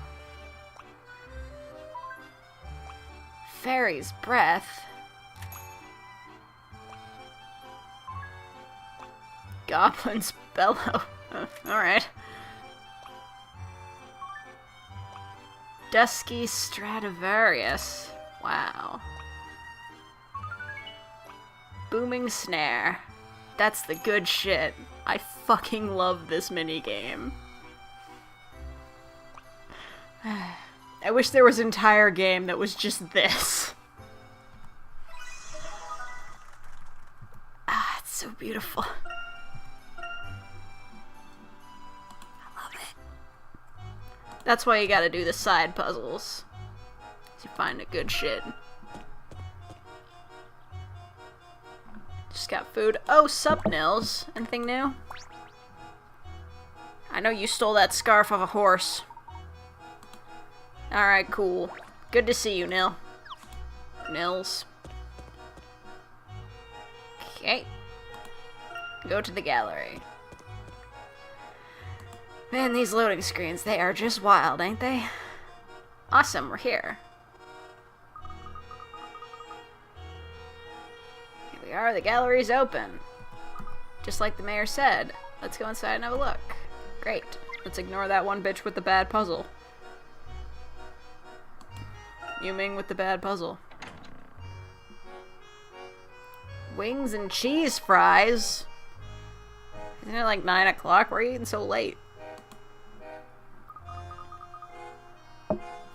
Fairy's breath. Goblin's bellow. Alright. Dusky Stradivarius. Wow. Booming snare. That's the good shit. I fucking love this minigame. I wish there was an entire game that was just this. Ah, it's so beautiful. I love it. That's why you gotta do the side puzzles. To find the good shit. Just got food. Oh, sup, Nils. Anything new? I know you stole that scarf off a horse. Alright, cool. Good to see you, Nils. Okay. Go to the gallery. Man, these loading screens, they are just wild, ain't they? Awesome, we're here. Here we are, the gallery's open. Just like the mayor said. Let's go inside and have a look. Great. Let's ignore that one bitch with the bad puzzle. Yuming with the bad puzzle. Wings and cheese fries? Isn't it like 9 o'clock? Why are you eating so late?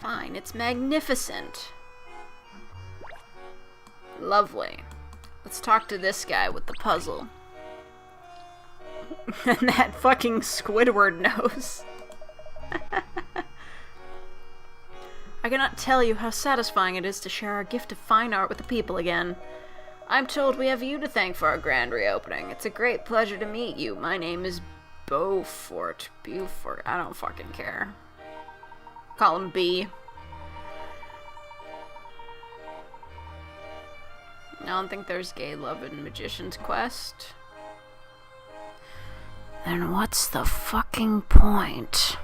Fine, it's magnificent. Lovely. Let's talk to this guy with the puzzle. And that fucking Squidward nose. I cannot tell you how satisfying it is to share our gift of fine art with the people again. I'm told we have you to thank for our grand reopening. It's a great pleasure to meet you. My name is Buford. I don't fucking care. Call him B. I don't think there's gay love in Magician's Quest. Then what's the fucking point?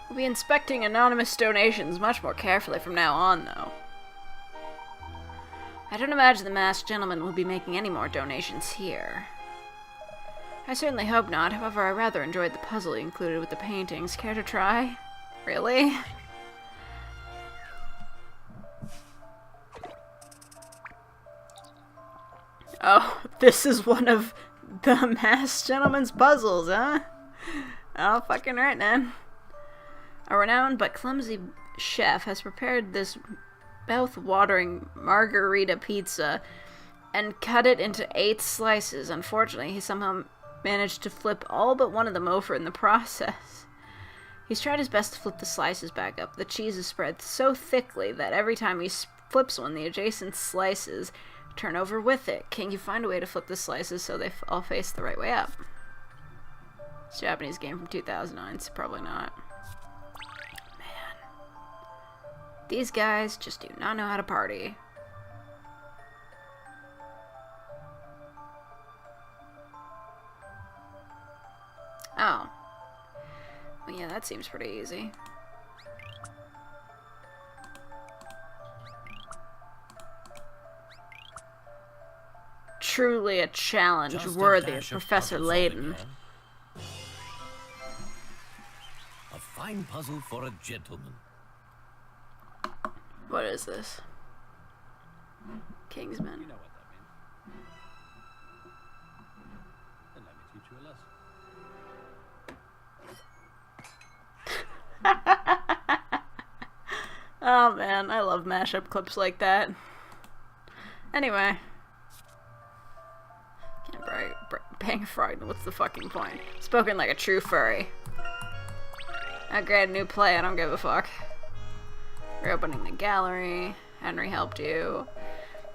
We'll be inspecting anonymous donations much more carefully from now on, though. I don't imagine the masked gentleman will be making any more donations here. I certainly hope not, however I rather enjoyed the puzzle included with the paintings. Care to try? Really? Oh, this is one of the masked gentleman's puzzles, huh? Oh, fucking right, man. A renowned but clumsy chef has prepared this mouth-watering margarita pizza and cut it into 8 slices. Unfortunately, he somehow managed to flip all but one of them over in the process. He's tried his best to flip the slices back up. The cheese is spread so thickly that every time he flips one, the adjacent slices turn over with it. Can you find a way to flip the slices so they all face the right way up? It's a Japanese game from 2009, so probably not. These guys just do not know how to party. Oh. Well, yeah, that seems pretty easy. Truly a challenge Just a worthy of dash of Professor puzzle Layton. solving, huh? A fine puzzle for a gentleman. What is this? Kingsman. You know what that means. Then let me teach you a lesson. Oh man, I love mashup clips like that. Anyway. Bang frightened, what's the fucking point? Spoken like a true furry. I grade a new play, I don't give a fuck. We're opening the gallery. Henry helped you.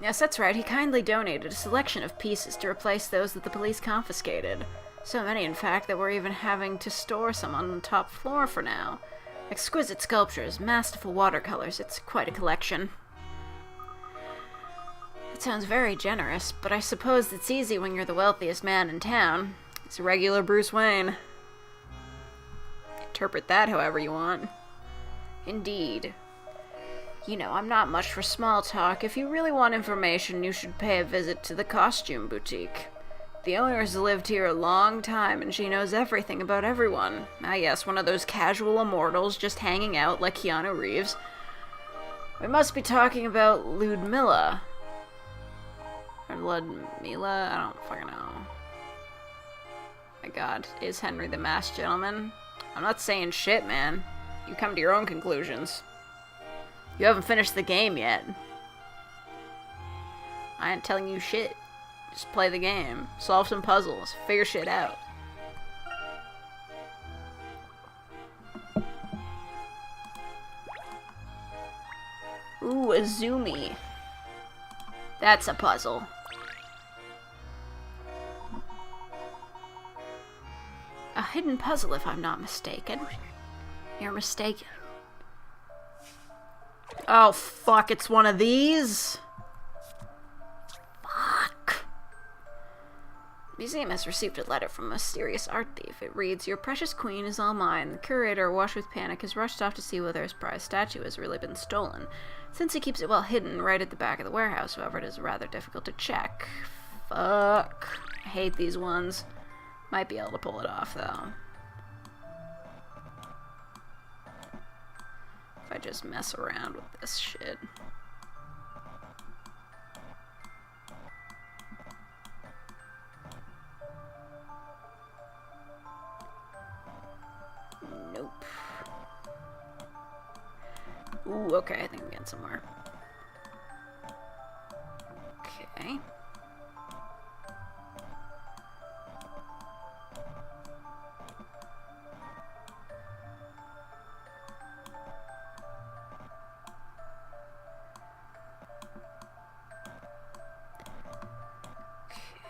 Yes, that's right. He kindly donated a selection of pieces to replace those that the police confiscated. So many, in fact, that we're even having to store some on the top floor for now. Exquisite sculptures, masterful watercolors. It's quite a collection. It sounds very generous, but I suppose it's easy when you're the wealthiest man in town. It's a regular Bruce Wayne. Interpret that however you want. Indeed. You know, I'm not much for small talk. If you really want information, you should pay a visit to the costume boutique. The owner has lived here a long time, and she knows everything about everyone. Ah yes, one of those casual immortals just hanging out like Keanu Reeves. We must be talking about Ludmilla. Or Ludmilla? I don't fucking know. My god, is Henry the Masked Gentleman? I'm not saying shit, man. You come to your own conclusions. You haven't finished the game yet. I ain't telling you shit. Just play the game. Solve some puzzles. Figure shit out. Ooh, a zoomie. That's a puzzle. A hidden puzzle, if I'm not mistaken. You're mistaken. Oh, fuck, it's one of these? Fuck. The museum has received a letter from a mysterious art thief. It reads, "Your precious queen is all mine. The curator, awash with panic, has rushed off to see whether his prized statue has really been stolen. Since he keeps it well hidden right at the back of the warehouse, however, it is rather difficult to check." Fuck. I hate these ones. Might be able to pull it off, though. If I just mess around with this shit. Nope. Ooh, okay, I think I'm getting somewhere. Okay.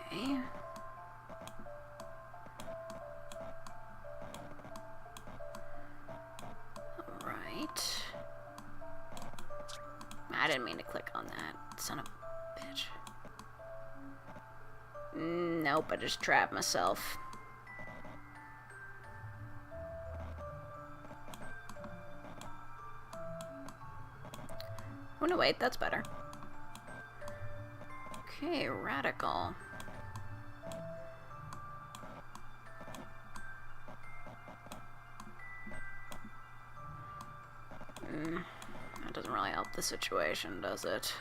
Okay. Alright. I didn't mean to click on that, son of a bitch. Nope, I just trapped myself. Oh no, wait, that's better. Okay, radical. That doesn't really help the situation, does it?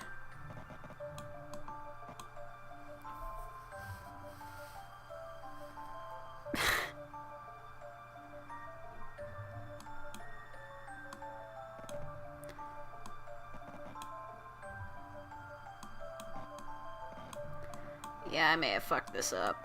Yeah, I may have fucked this up.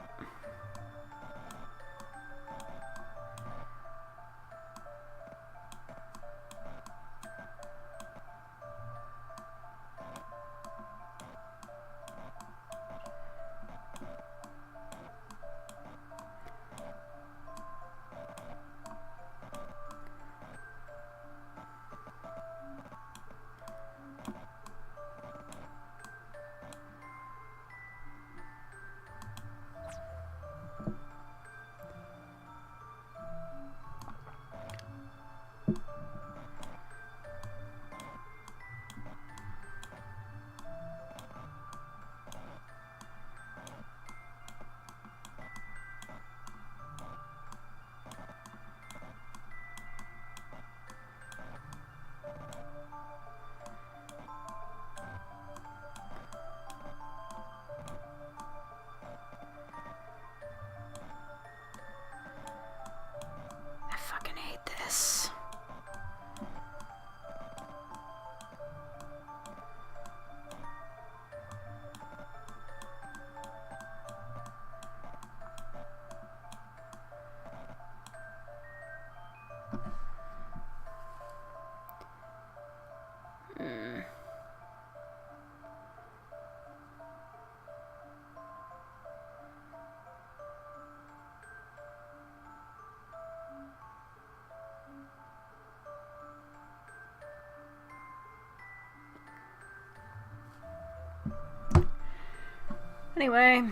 Anyway,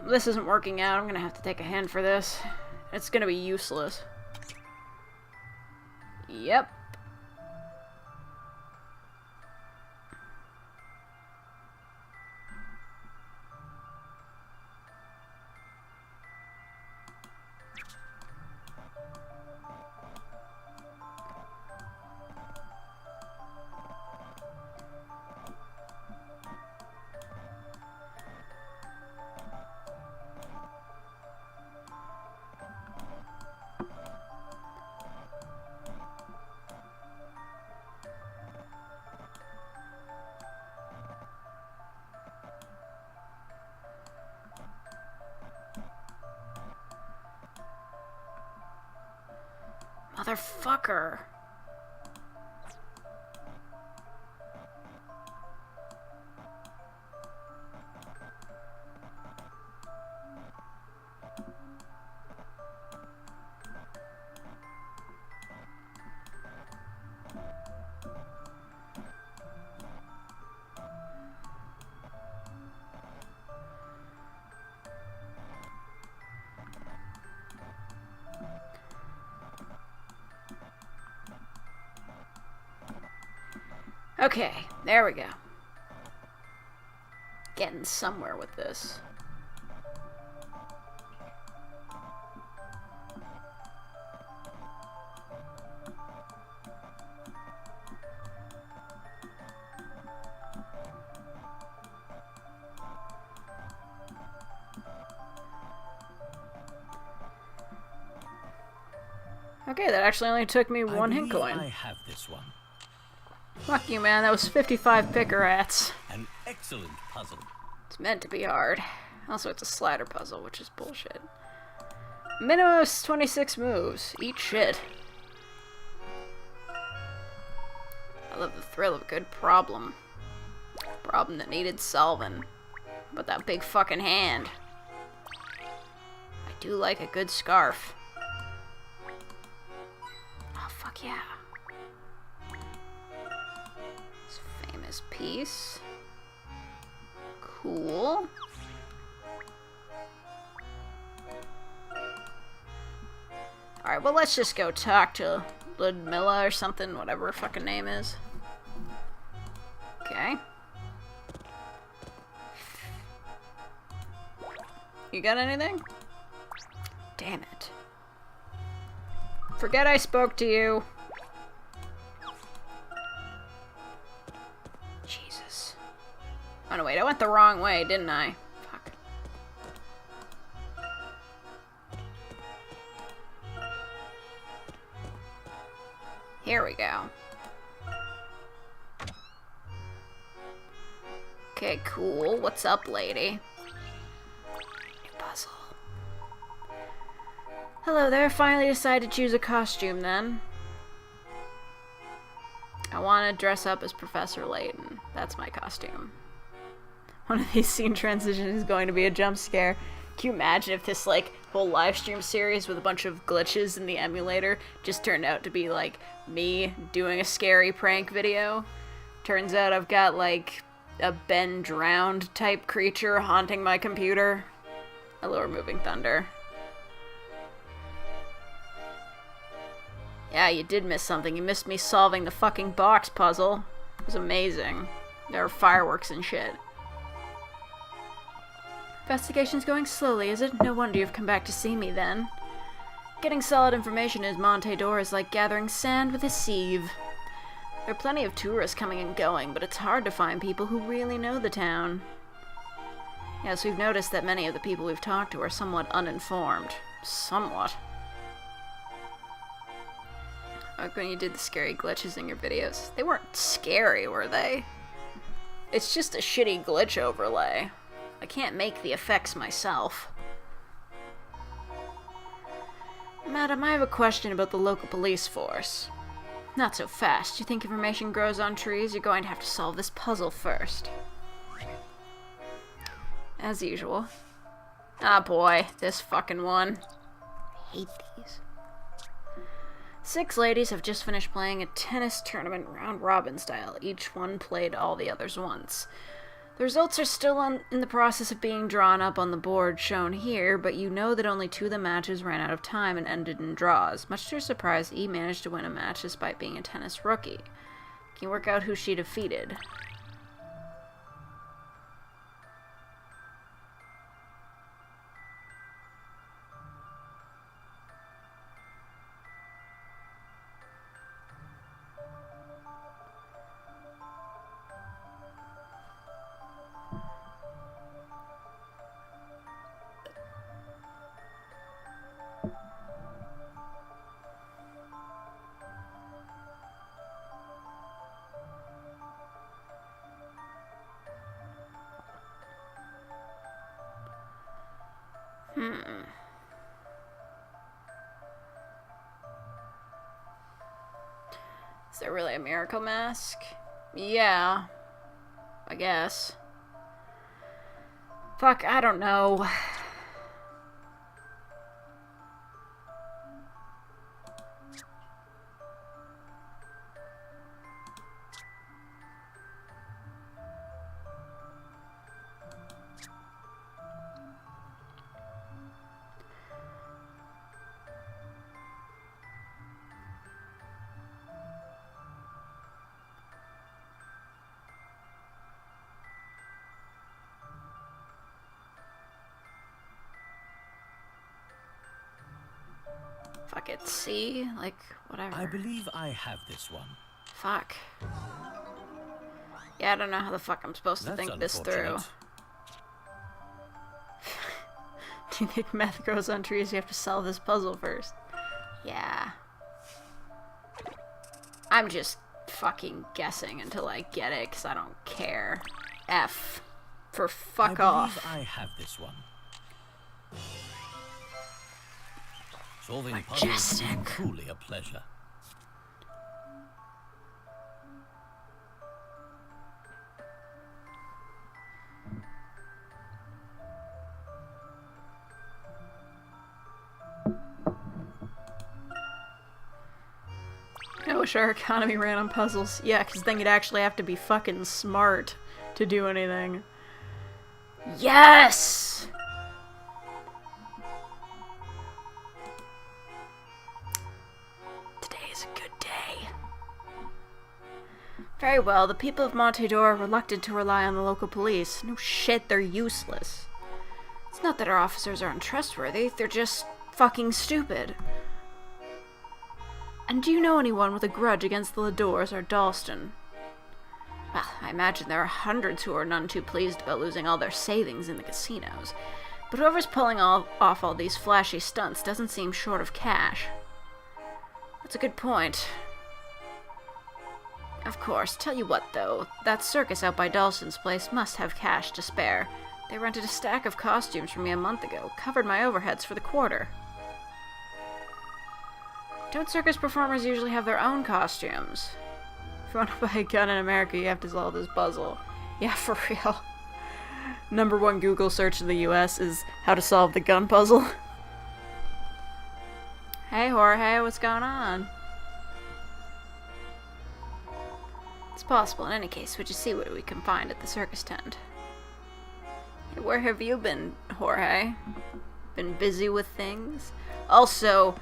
this isn't working out. I'm gonna have to take a hand for this. It's gonna be useless. Yep. Motherfucker. Okay, there we go. Getting somewhere with this. Okay, that actually only took me one hit coin. I have this one. Fuck you, man. That was 55 picker rats. An excellent puzzle. It's meant to be hard. Also, it's a slider puzzle, which is bullshit. Minimum is 26 moves. Eat shit. I love the thrill of a good problem. Problem that needed solving. But that big fucking hand. I do like a good scarf. Oh, fuck yeah. This famous piece. Cool. Alright, well, let's just go talk to Ludmilla or something, whatever her fucking name is. Okay. You got anything? Damn it. Forget I spoke to you. Jesus. Oh no, wait, I went the wrong way, didn't I? Fuck. Here we go. Okay, cool. What's up, lady? New puzzle. Hello there. Finally decided to choose a costume, then. I want to dress up as Professor Layton. That's my costume. One of these scene transitions is going to be a jump scare. Can you imagine if this, like, whole live stream series with a bunch of glitches in the emulator just turned out to be, like, me doing a scary prank video? Turns out I've got, like, a Ben Drowned type creature haunting my computer. Hello, Removing Thunder. Yeah, you did miss something. You missed me solving the fucking box puzzle. It was amazing. There were fireworks and shit. Investigation's going slowly, is it? No wonder you've come back to see me, then. Getting solid information in Monte d'Or is like gathering sand with a sieve. There are plenty of tourists coming and going, but it's hard to find people who really know the town. Yes, we've noticed that many of the people we've talked to are somewhat uninformed. Somewhat. Like when you did the scary glitches in your videos. They weren't scary, were they? It's just a shitty glitch overlay. I can't make the effects myself. Madam, I have a question about the local police force. Not so fast. You think information grows on trees? You're going to have to solve this puzzle first. As usual. Ah boy, this fucking one. I hate these. 6 ladies have just finished playing a tennis tournament round-robin style. Each one played all the others once. The results are still in the process of being drawn up on the board shown here, but you know that only 2 of the matches ran out of time and ended in draws. Much to her surprise, E managed to win a match despite being a tennis rookie. Can you work out who she defeated? Is there really a miracle mask? Yeah. I guess. Fuck, I don't know. Fuck it, C? Like, whatever. I believe I have this one. Fuck. Yeah, I don't know how the fuck I'm supposed to That's think this through. unfortunate. Do you think meth grows on trees? You have to solve this puzzle first. Yeah. I'm just fucking guessing until I get it, because I don't care. F. For fuck off. I believe I have this one. Solving puzzles is Majestic. truly a pleasure. I wish our economy ran on puzzles. Yeah, because then you'd actually have to be fucking smart to do anything. Yes! Today is a good day. Very well, the people of Montedor are reluctant to rely on the local police. No shit, they're useless. It's not that our officers are untrustworthy, they're just fucking stupid. And do you know anyone with a grudge against the Ladors or Dalston? Well, I imagine there are hundreds who are none too pleased about losing all their savings in the casinos. But whoever's pulling off all these flashy stunts doesn't seem short of cash. That's a good point. Of course, tell you what though, that circus out by Dalston's place must have cash to spare. They rented a stack of costumes from me a month ago, covered my overheads for the quarter. Don't circus performers usually have their own costumes? If you want to buy a gun in America, you have to solve this puzzle. Yeah, for real. #1 Google search in the US is how to solve the gun puzzle. Hey Jorge, what's going on? It's possible in any case, we just see what we can find at the circus tent. Hey, where have you been, Jorge? Been busy with things? Also,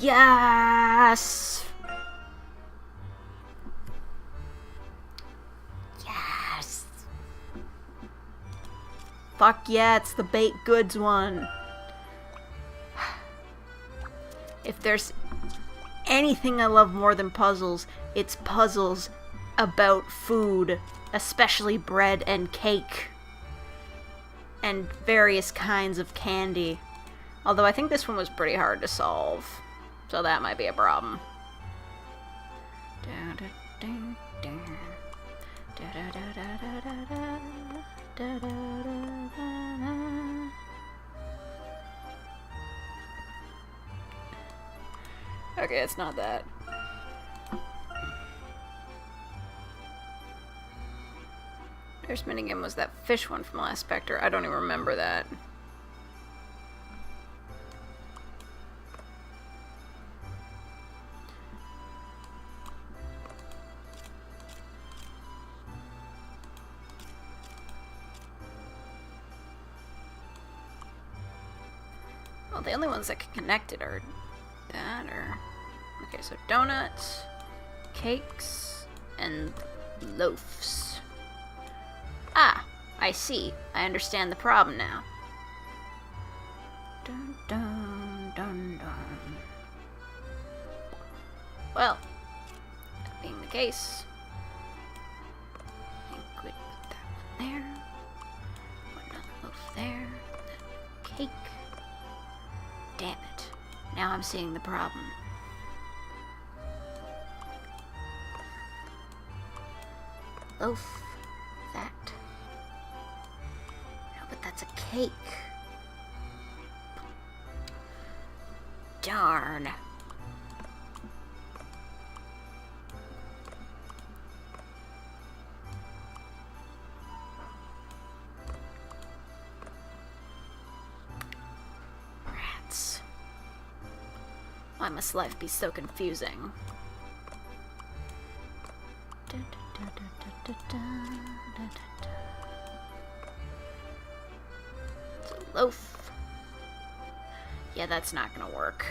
yes! Yes! Fuck yeah, it's the baked goods one. If there's anything I love more than puzzles, it's puzzles about food, especially bread and cake. And various kinds of candy. Although I think this one was pretty hard to solve. So that might be a problem. Okay, it's not that. First minigame was that fish one from Last Spectre. I don't even remember that. Well, the only ones that can connect it are that or... Okay, so donuts, cakes, and loaves. Ah, I see. I understand the problem now. Dun dun dun dun. Well, that being the case, I think we'd put that one there, put another loaf there, then cake. Damn it. Now I'm seeing the problem. Loaf. That. No, but that's a cake. Darn. Rats. Why must life be so confusing? It's a loaf. Yeah, that's not gonna work.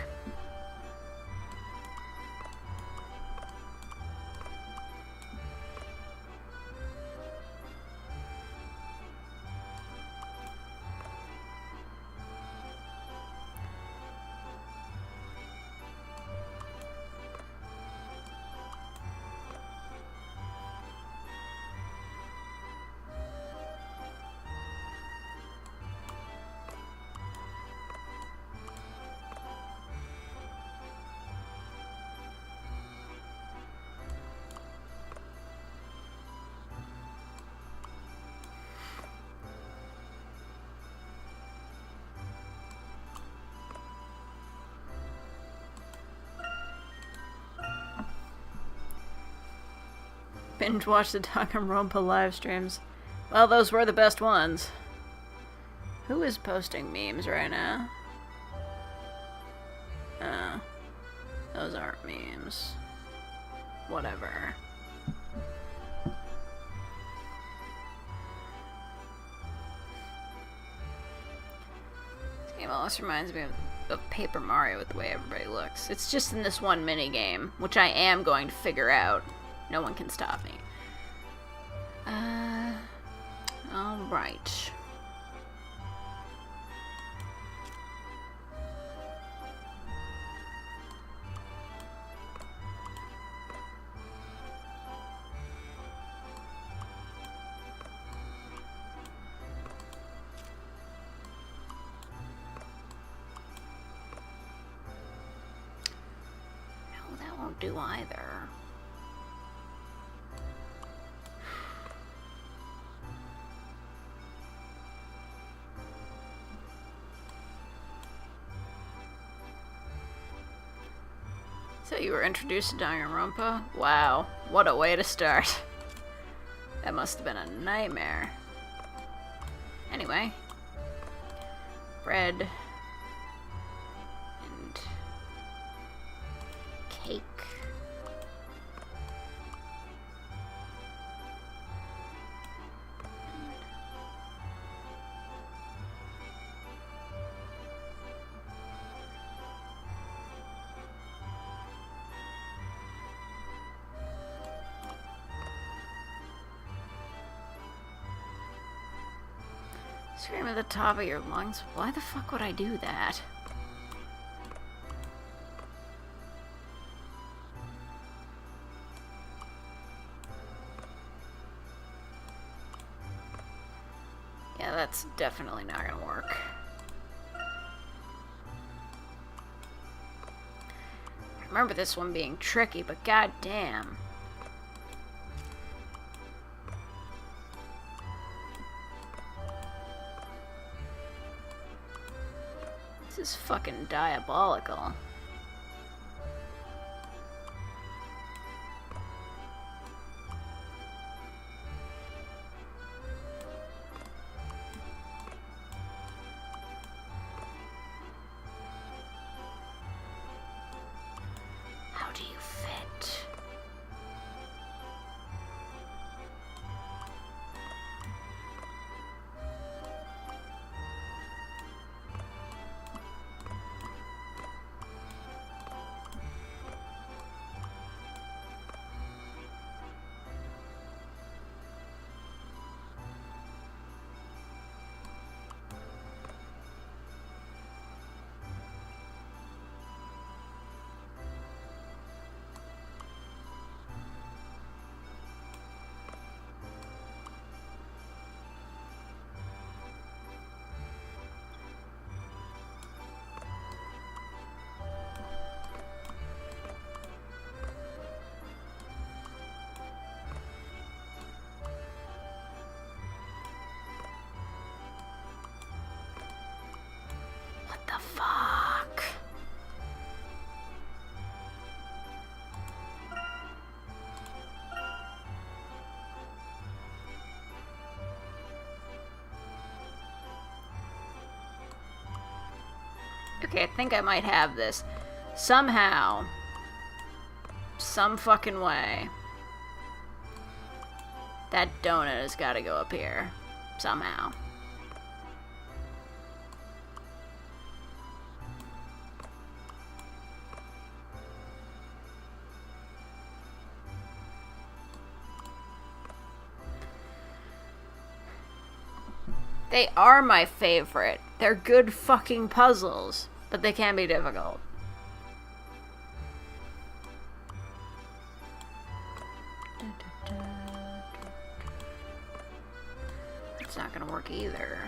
Binge watch the Danganronpa live streams. Well, those were the best ones. Who is posting memes right now? Those aren't memes. Whatever. This game almost reminds me of Paper Mario with the way everybody looks. It's just in this one mini game, which I am going to figure out. No one can stop me. Alright. No, that won't do either. So you were introduced to Danganronpa? Wow, what a way to start. That must have been a nightmare. Anyway. Bread. And cake. Scream at the top of your lungs. Why the fuck would I do that? Yeah, that's definitely not gonna work. I remember this one being tricky, but goddamn. This is fucking diabolical. How do you fit? Okay, I think I might have this. Somehow. Some fucking way. That donut has got to go up here. Somehow. They are my favorite. They're good fucking puzzles, but they can be difficult. It's not gonna work either.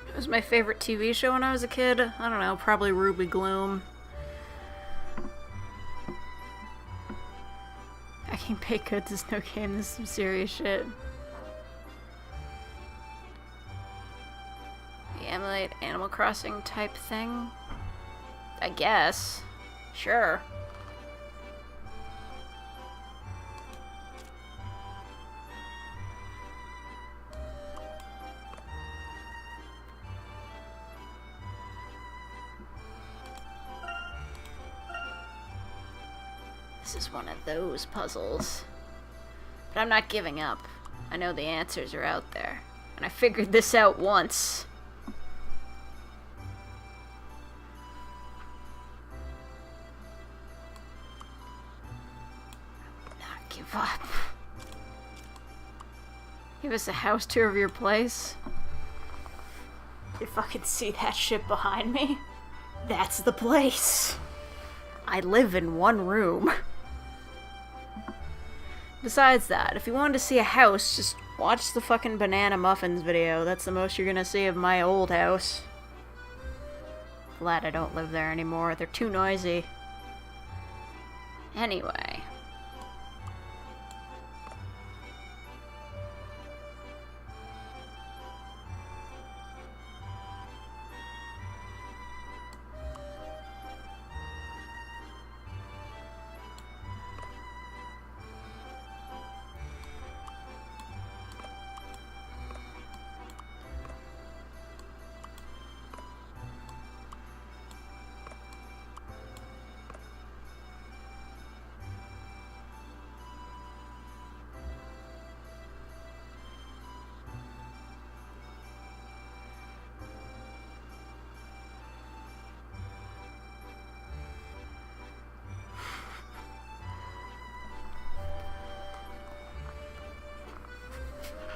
It was my favorite TV show when I was a kid. I don't know, probably Ruby Gloom. I can bake goods is no game, this is some serious shit. The emulate Animal Crossing type thing? I guess. Sure. This is one of those puzzles. But I'm not giving up. I know the answers are out there. And I figured this out once. Not give up. Give us a house tour of your place. You fucking see that shit behind me? That's the place. I live in one room. Besides that, if you wanted to see a house, just watch the fucking Banana Muffins video. That's the most you're gonna see of my old house. Glad I don't live there anymore. They're too noisy. Anyway.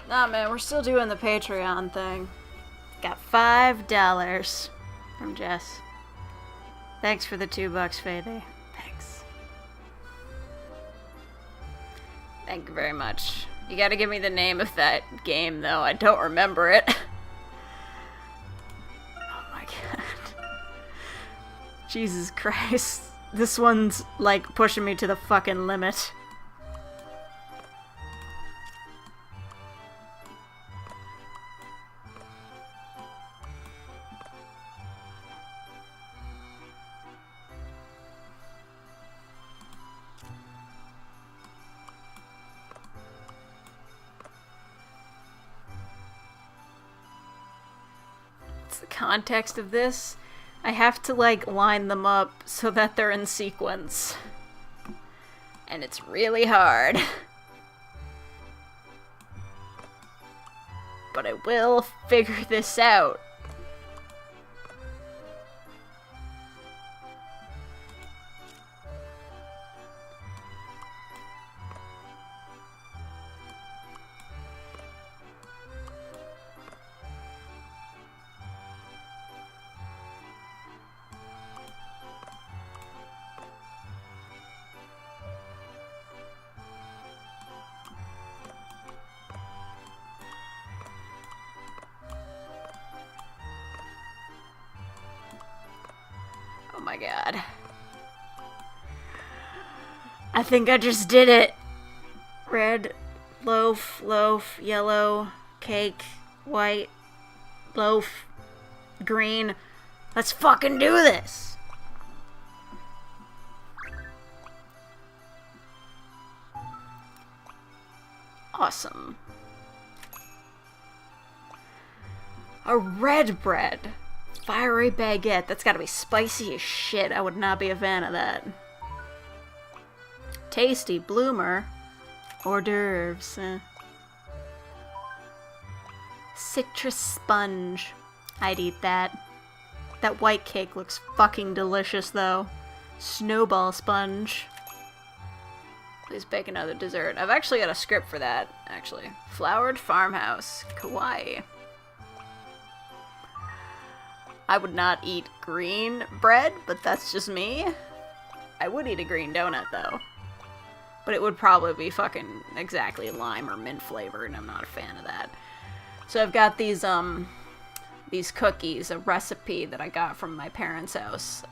Nah, man, we're still doing the Patreon thing. Got $5 from Jess. Thanks for the $2, Faithy. Thanks. Thank you very much. You gotta give me the name of that game, though. I don't remember it. Oh my god. Jesus Christ. This one's, like, pushing me to the fucking limit. The context of this, I have to like line them up so that they're in sequence, and it's really hard, but I will figure this out my god. I think I just did it. Red, loaf, yellow, cake, white, loaf, green. Let's fucking do this. Awesome. A red bread. Fiery baguette. That's gotta be spicy as shit. I would not be a fan of that. Tasty bloomer. Hors d'oeuvres. Citrus sponge. I'd eat that. That white cake looks fucking delicious though. Snowball sponge. Please bake another dessert. I've actually got a script for that, actually. Flowered farmhouse. Kawaii. I would not eat green bread, but that's just me. I would eat a green donut, though. But it would probably be fucking exactly lime or mint flavored, and I'm not a fan of that. So I've got these cookies, a recipe that I got from my parents' house.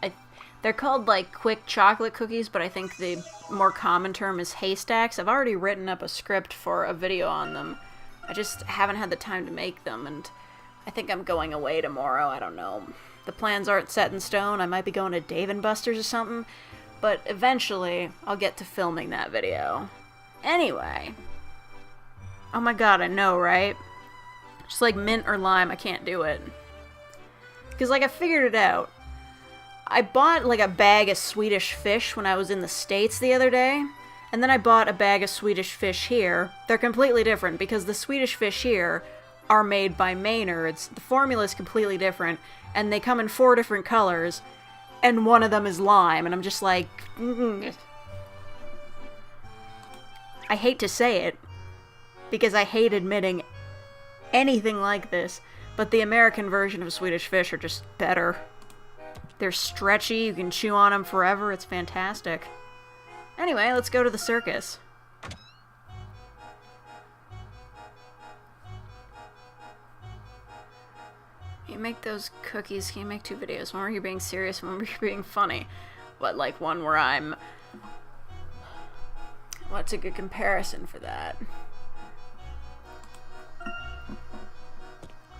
They're called, like, quick chocolate cookies, but I think the more common term is haystacks. I've already written up a script for a video on them. I just haven't had the time to make them, and I think I'm going away tomorrow. I don't know. The plans aren't set in stone. I might be going to Dave & Buster's or something, but eventually I'll get to filming that video. Anyway. Oh my god, I know, right? Just like mint or lime, I can't do it. Because, like, I figured it out. I bought, like, a bag of Swedish fish when I was in the States the other day, and then I bought a bag of Swedish fish here. They're completely different, because the Swedish fish here are made by Maynard's. The formula is completely different, and they come in 4 different colors, and one of them is lime, and I'm just like... I hate to say it, because I hate admitting anything like this, but the American version of Swedish fish are just better. They're stretchy, you can chew on them forever, it's fantastic. Anyway, let's go to the circus. You make those cookies, can you make 2 videos? One where you're being serious, one where you're being funny. But, like, one where I'm... What's a good comparison for that?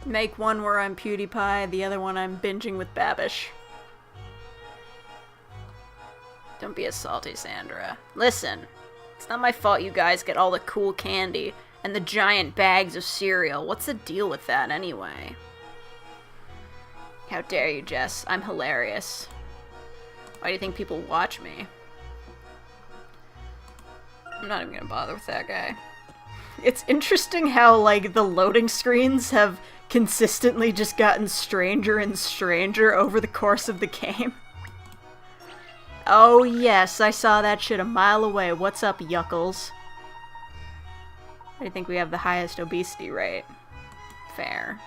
Make one where I'm PewDiePie, the other one I'm binging with Babish. Don't be a salty, Sandra. Listen, it's not my fault you guys get all the cool candy and the giant bags of cereal. What's the deal with that, anyway? How dare you, Jess? I'm hilarious. Why do you think people watch me? I'm not even gonna bother with that guy. It's interesting how, like, the loading screens have consistently just gotten stranger and stranger over the course of the game. Oh yes, I saw that shit a mile away. What's up, yuckles? I think we have the highest obesity rate. Fair.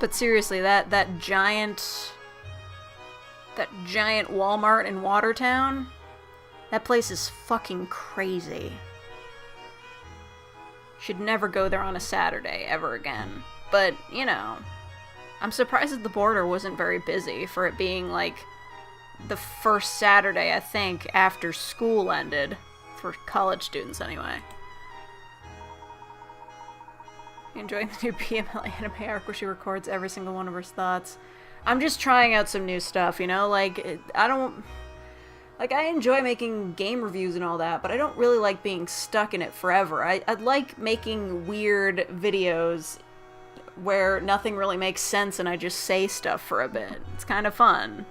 But seriously, that giant Walmart in Watertown, that place is fucking crazy. Should never go there on a Saturday ever again. But, you know, I'm surprised that the border wasn't very busy for it being, like, the first Saturday, I think, after school ended. For college students, anyway. Enjoying the new PML anime arc where she records every single one of her thoughts. I'm just trying out some new stuff, you know? Like, I enjoy making game reviews and all that, but I don't really like being stuck in it forever. I'd like making weird videos where nothing really makes sense and I just say stuff for a bit. It's kind of fun.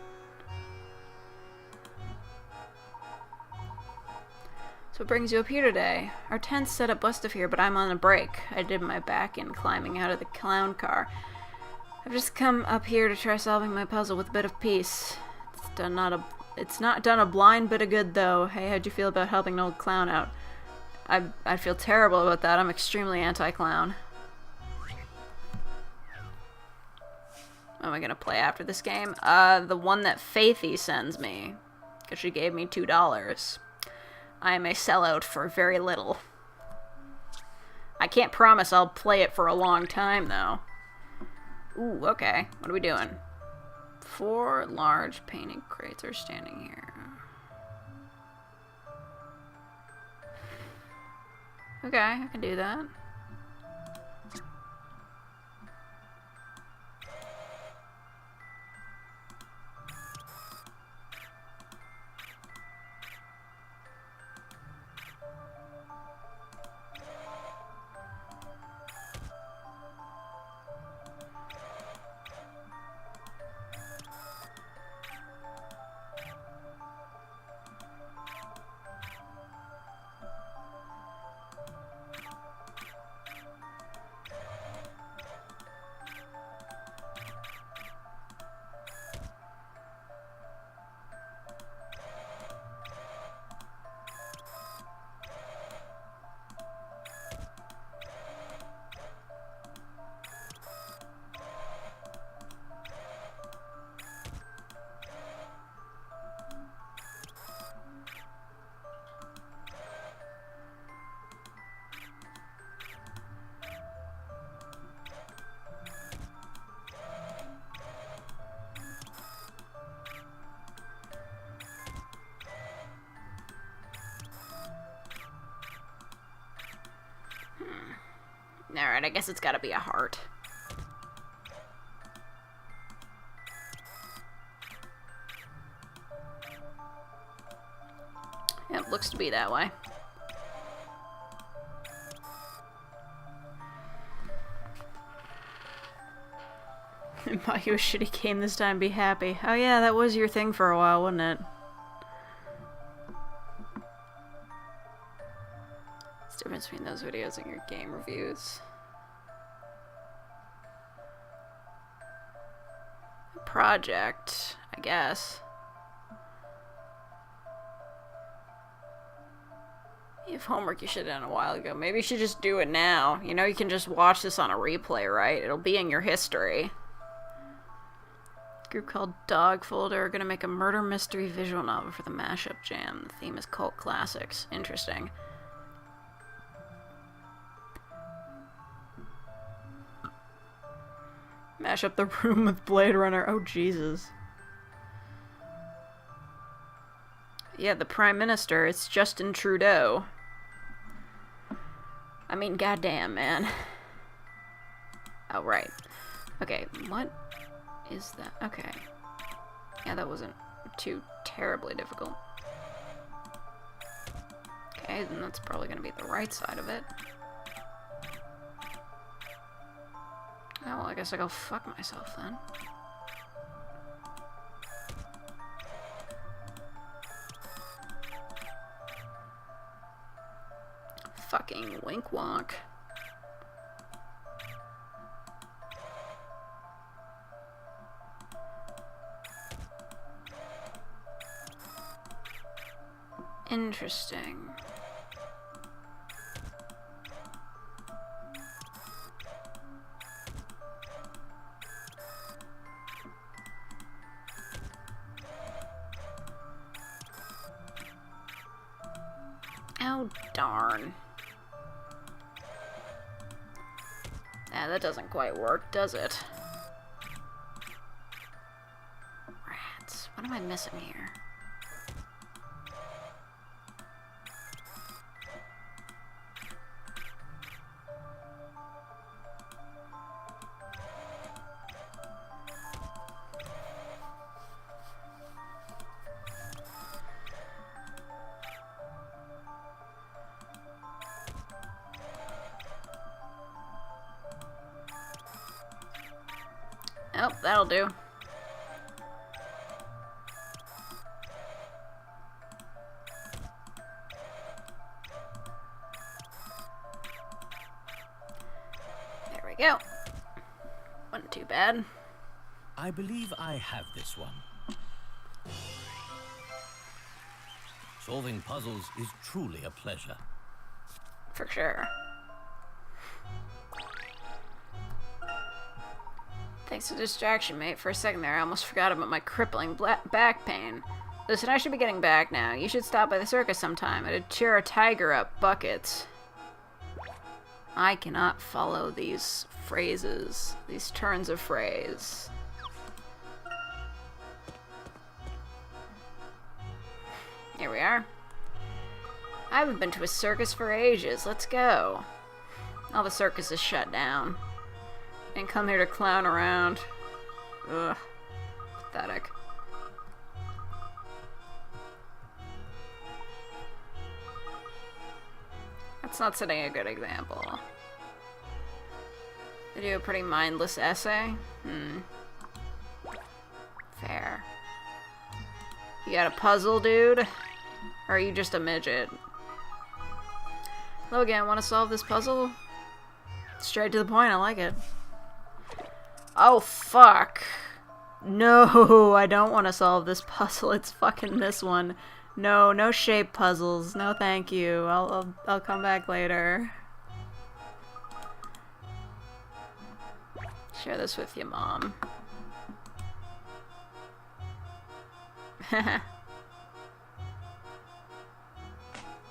So what brings you up here today? Our tent's set up west of here, but I'm on a break. I did my back in climbing out of the clown car. I've just come up here to try solving my puzzle with a bit of peace. It's not done a blind bit of good, though. Hey, how'd you feel about helping an old clown out? I feel terrible about that. I'm extremely anti-clown. What am I gonna play after this game? The one that Faithy sends me. Because she gave me $2. I am a sellout for very little. I can't promise I'll play it for a long time, though. Ooh, okay. What are we doing? 4 large painted crates are standing here. Okay, I can do that. Alright, I guess it's gotta be a heart. Yep, looks to be that way. Buy you a shitty game this time, be happy. Oh yeah, that was your thing for a while, wasn't it? What's the difference between those videos and your game reviews? Project, I guess. You have homework you should have done a while ago. Maybe you should just do it now. You know, you can just watch this on a replay, right? It'll be in your history. Group called Dog Folder are gonna make a murder mystery visual novel for the mashup jam. The theme is cult classics. Interesting. Mash up the room with Blade Runner. Oh, Jesus. Yeah, the Prime Minister. It's Justin Trudeau. I mean, goddamn, man. Oh, right. Okay, what is that? Okay. Yeah, that wasn't too terribly difficult. Okay, then that's probably gonna be the right side of it. Oh, well, I guess I'll go fuck myself then. Fucking wink wonk. Interesting. Oh, darn. Yeah, that doesn't quite work, does it? Rats. What am I missing here? Oh, that'll do. There we go. Wasn't too bad. I believe I have this one. Solving puzzles is truly a pleasure. For sure. Thanks for the distraction, mate. For a second there, I almost forgot about my crippling back pain. Listen, I should be getting back now. You should stop by the circus sometime. I'd cheer a tiger up buckets. I cannot follow these phrases. These turns of phrase. Here we are. I haven't been to a circus for ages. Let's go. All the circus is shut down. And come here to clown around. Ugh. Pathetic. That's not setting a good example. They do a pretty mindless essay? Fair. You got a puzzle, dude? Or are you just a midget? Hello again, want to solve this puzzle? Straight to the point, I like it. Oh, fuck. No, I don't want to solve this puzzle. It's fucking this one. No, no shape puzzles. No, thank you. I'll come back later. Share this with your mom.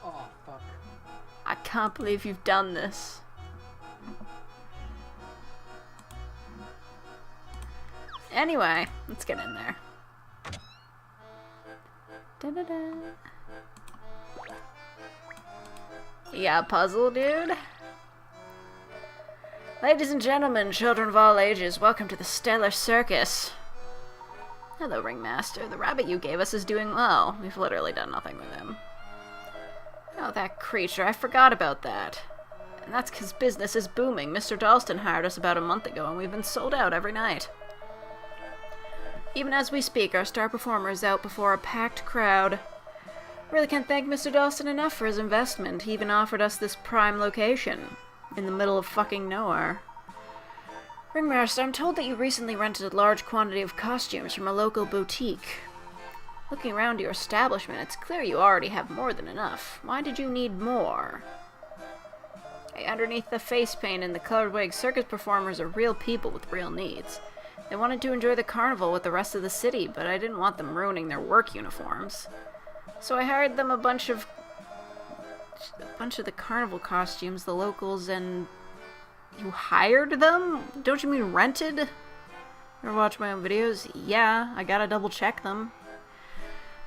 Oh, fuck. I can't believe you've done this. Anyway, let's get in there. Da-da-da. Yeah, puzzle, dude? Ladies and gentlemen, children of all ages, welcome to the Stellar Circus. Hello, Ringmaster. The rabbit you gave us is doing well. We've literally done nothing with him. Oh, that creature. I forgot about that. And that's because business is booming. Mr. Dalston hired us about a month ago, and we've been sold out every night. Even as we speak, our star performer is out before a packed crowd. Really can't thank Mr. Dalston enough for his investment. He even offered us this prime location. In the middle of fucking nowhere. Ringmaster, I'm told that you recently rented a large quantity of costumes from a local boutique. Looking around your establishment, it's clear you already have more than enough. Why did you need more? Hey, underneath the face paint and the colored wigs, circus performers are real people with real needs. They wanted to enjoy the carnival with the rest of the city, but I didn't want them ruining their work uniforms. So I hired them a bunch of the carnival costumes, the locals, and... You hired them? Don't you mean rented? Ever watch my own videos? Yeah, I gotta double check them.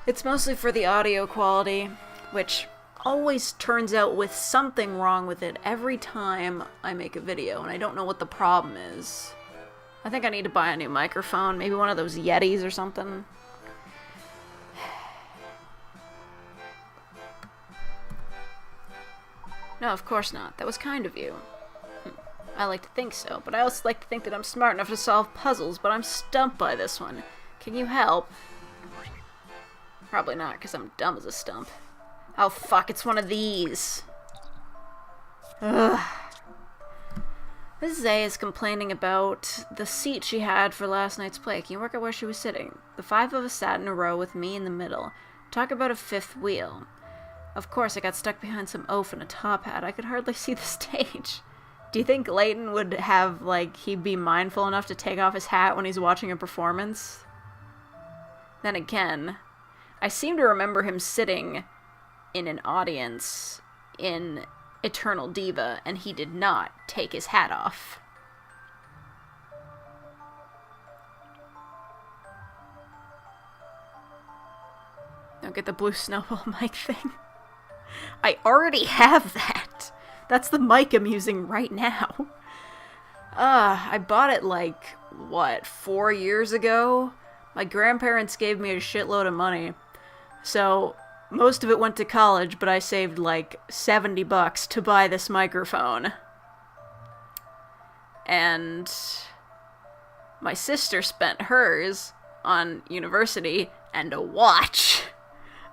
It's mostly for the audio quality, which always turns out with something wrong with it every time I make a video, and I don't know what the problem is. I think I need to buy a new microphone, maybe one of those Yetis or something. No, of course not. That was kind of you. I like to think so, but I also like to think that I'm smart enough to solve puzzles, but I'm stumped by this one. Can you help? Probably not, because I'm dumb as a stump. Oh fuck, it's one of these. Ugh. This Zay is complaining about the seat she had for last night's play. Can you work out where she was sitting? The five of us sat in a row with me in the middle. Talk about a fifth wheel. Of course, I got stuck behind some oaf in a top hat. I could hardly see the stage. Do you think Layton would have, like, he'd be mindful enough to take off his hat when he's watching a performance? Then again, I seem to remember him sitting in an audience in Eternal Diva, and he did not take his hat off. Don't get the blue snowball mic thing. I already have that. That's the mic I'm using right now. I bought it like, what, 4 years ago? My grandparents gave me a shitload of money. So, most of it went to college, but I saved like $70 to buy this microphone. And my sister spent hers on university and a watch.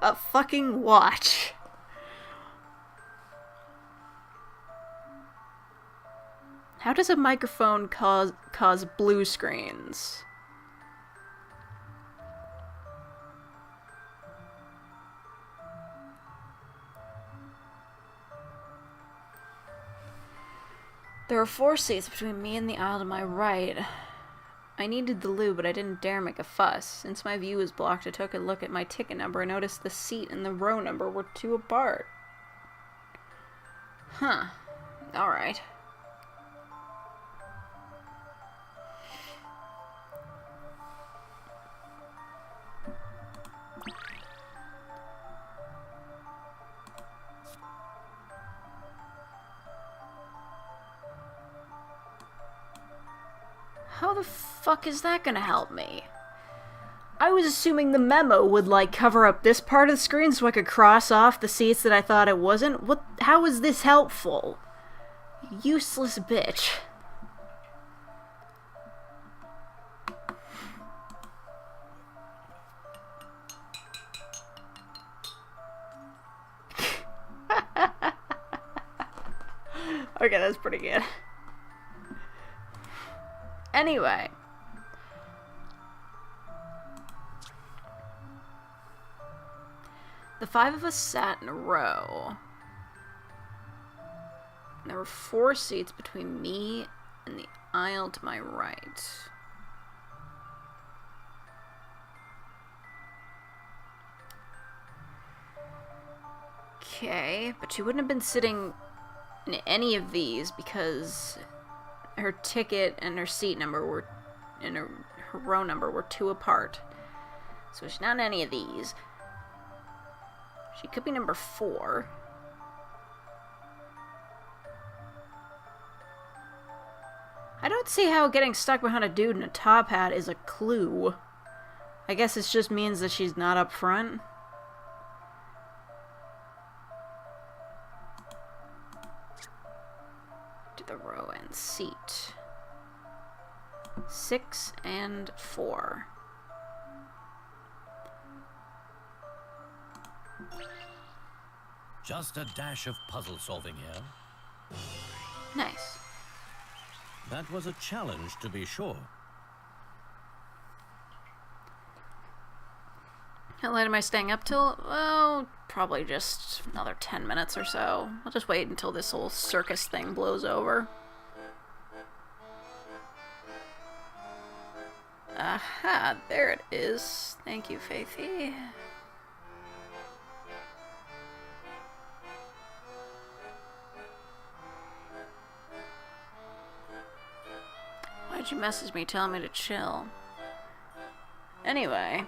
A fucking watch. How does a microphone cause blue screens? There are 4 seats between me and the aisle to my right. I needed the loo, but I didn't dare make a fuss. Since my view was blocked, I took a look at my ticket number and noticed the seat and the row number were 2 apart. Huh. Alright. How the fuck is that gonna help me? I was assuming the memo would, like, cover up this part of the screen so I could cross off the seats that I thought it wasn't. What? How is this helpful? Useless bitch. Okay, that's pretty good. Anyway. The 5 of us sat in a row. There were 4 seats between me and the aisle to my right. Okay, but she wouldn't have been sitting in any of these because her ticket and her seat number were, and her row number were 2 apart. So she's not in any of these. She could be number 4. I don't see how getting stuck behind a dude in a top hat is a clue. I guess it just means that she's not up front. To the row and seat. 6 and 4. Just a dash of puzzle solving here. Nice. That was a challenge, to be sure. How late am I staying up till? Well, probably just another 10 minutes or so. I'll just wait until this whole circus thing blows over. Aha, there it is. Thank you, Faithy. Why'd you message me telling me to chill? Anyway,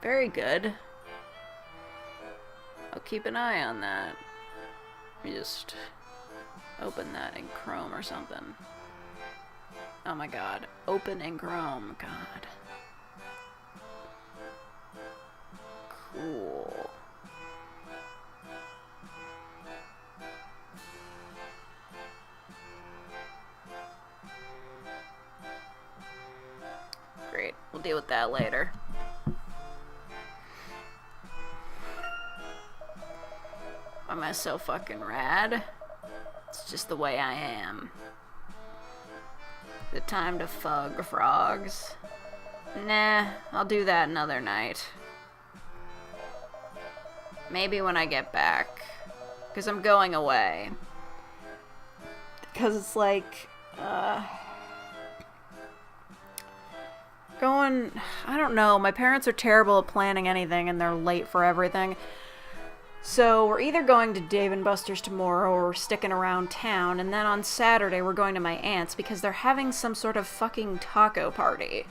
very good. I'll keep an eye on that. Let me just open that in Chrome or something. Oh my god. Open in Chrome. God. Cool. Great. We'll deal with that later. Am I so fucking rad? It's just the way I am. The time to fug frogs. Nah, I'll do that another night. Maybe when I get back. Because I'm going away. Because it's like, I don't know, my parents are terrible at planning anything and they're late for everything. So we're either going to Dave & Buster's tomorrow or we're sticking around town, and then on Saturday we're going to my aunt's because they're having some sort of fucking taco party.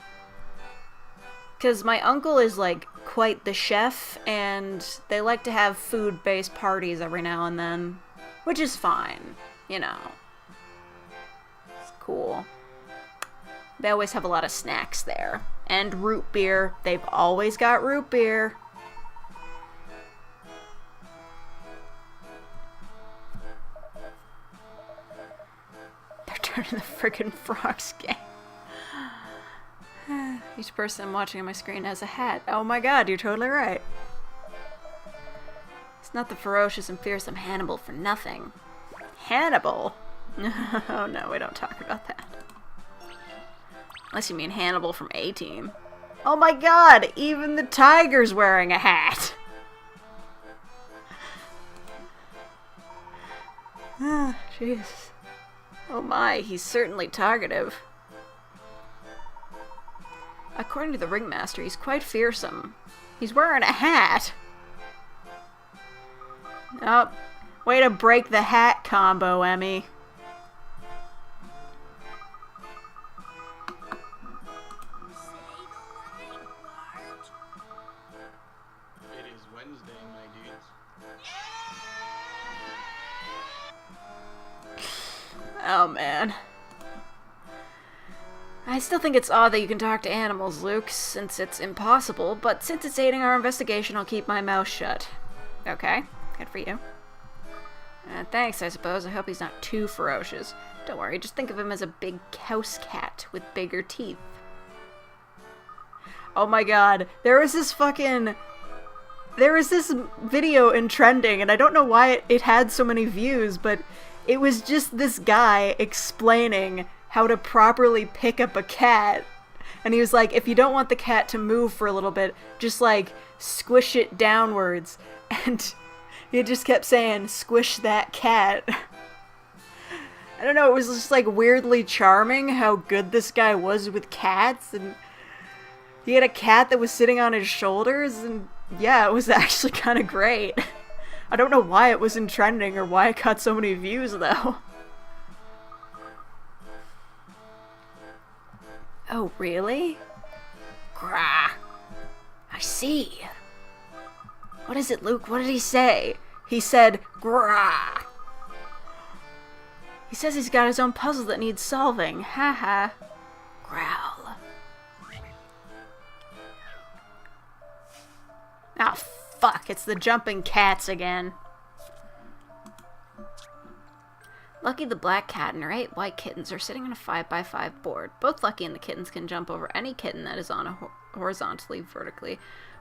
Because my uncle is like quite the chef and they like to have food-based parties every now and then, which is fine, you know. It's cool. They always have a lot of snacks there. And root beer. They've always got root beer. They're turning the frickin' frogs game. Each person watching on my screen has a hat. Oh my god, you're totally right. It's not the ferocious and fearsome Hannibal for nothing. Hannibal? Oh no, we don't talk about that. Unless you mean Hannibal from A-Team. Oh my god, even the tiger's wearing a hat! Ah, jeez. Oh my, he's certainly talkative. According to the ringmaster, he's quite fearsome. He's wearing a hat! Oh, way to break the hat combo, Emmy. It is Wednesday, my dudes. Oh man. I still think it's odd that you can talk to animals, Luke, since it's impossible, but since it's aiding our investigation, I'll keep my mouth shut. Okay, good for you. Thanks, I suppose. I hope he's not too ferocious. Don't worry, just think of him as a big house cat with bigger teeth. Oh my god, there was this video in trending, and I don't know why it had so many views, but it was just this guy explaining how to properly pick up a cat. And he was like, if you don't want the cat to move for a little bit, just like squish it downwards. And he just kept saying, squish that cat. I don't know, it was just like weirdly charming how good this guy was with cats. And he had a cat that was sitting on his shoulders, and yeah, it was actually kind of great. I don't know why it was in trending or why it got so many views though. Oh, really? Grah. I see. What is it, Luke? What did he say? He said, grah. He says he's got his own puzzle that needs solving. Haha. Growl. Ah, fuck. It's the jumping cats again. Lucky the black cat and her 8 white kittens are sitting on a 5x5 board. Both Lucky and the kittens can jump over any kitten that is on a horizontally, vertically,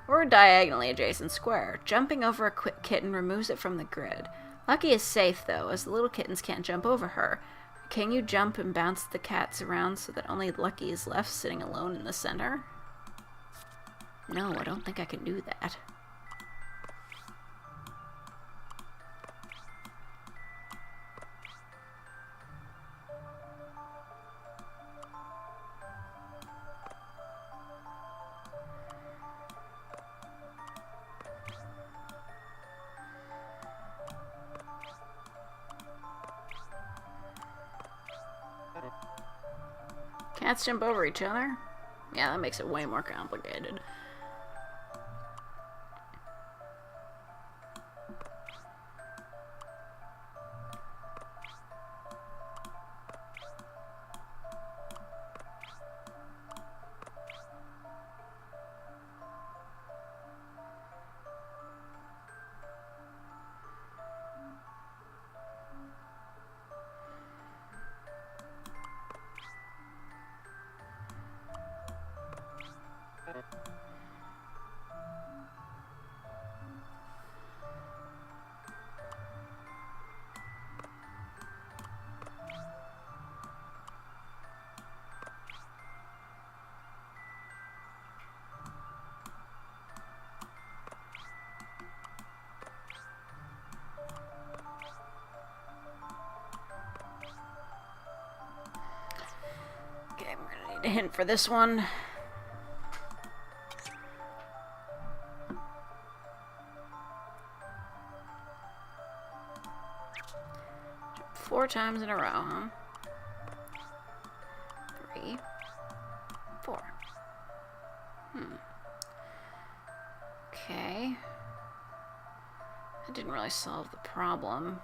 or a diagonally adjacent square. Jumping over a quick kitten removes it from the grid. Lucky is safe, though, as the little kittens can't jump over her. Can you jump and bounce the cats around so that only Lucky is left sitting alone in the center? No, I don't think I can do that. Cats jump over each other? Yeah, that makes it way more complicated. Okay, we're gonna need a hint for this one. Jump 4 times in a row, huh? 3, 4. Okay. That didn't really solve the problem.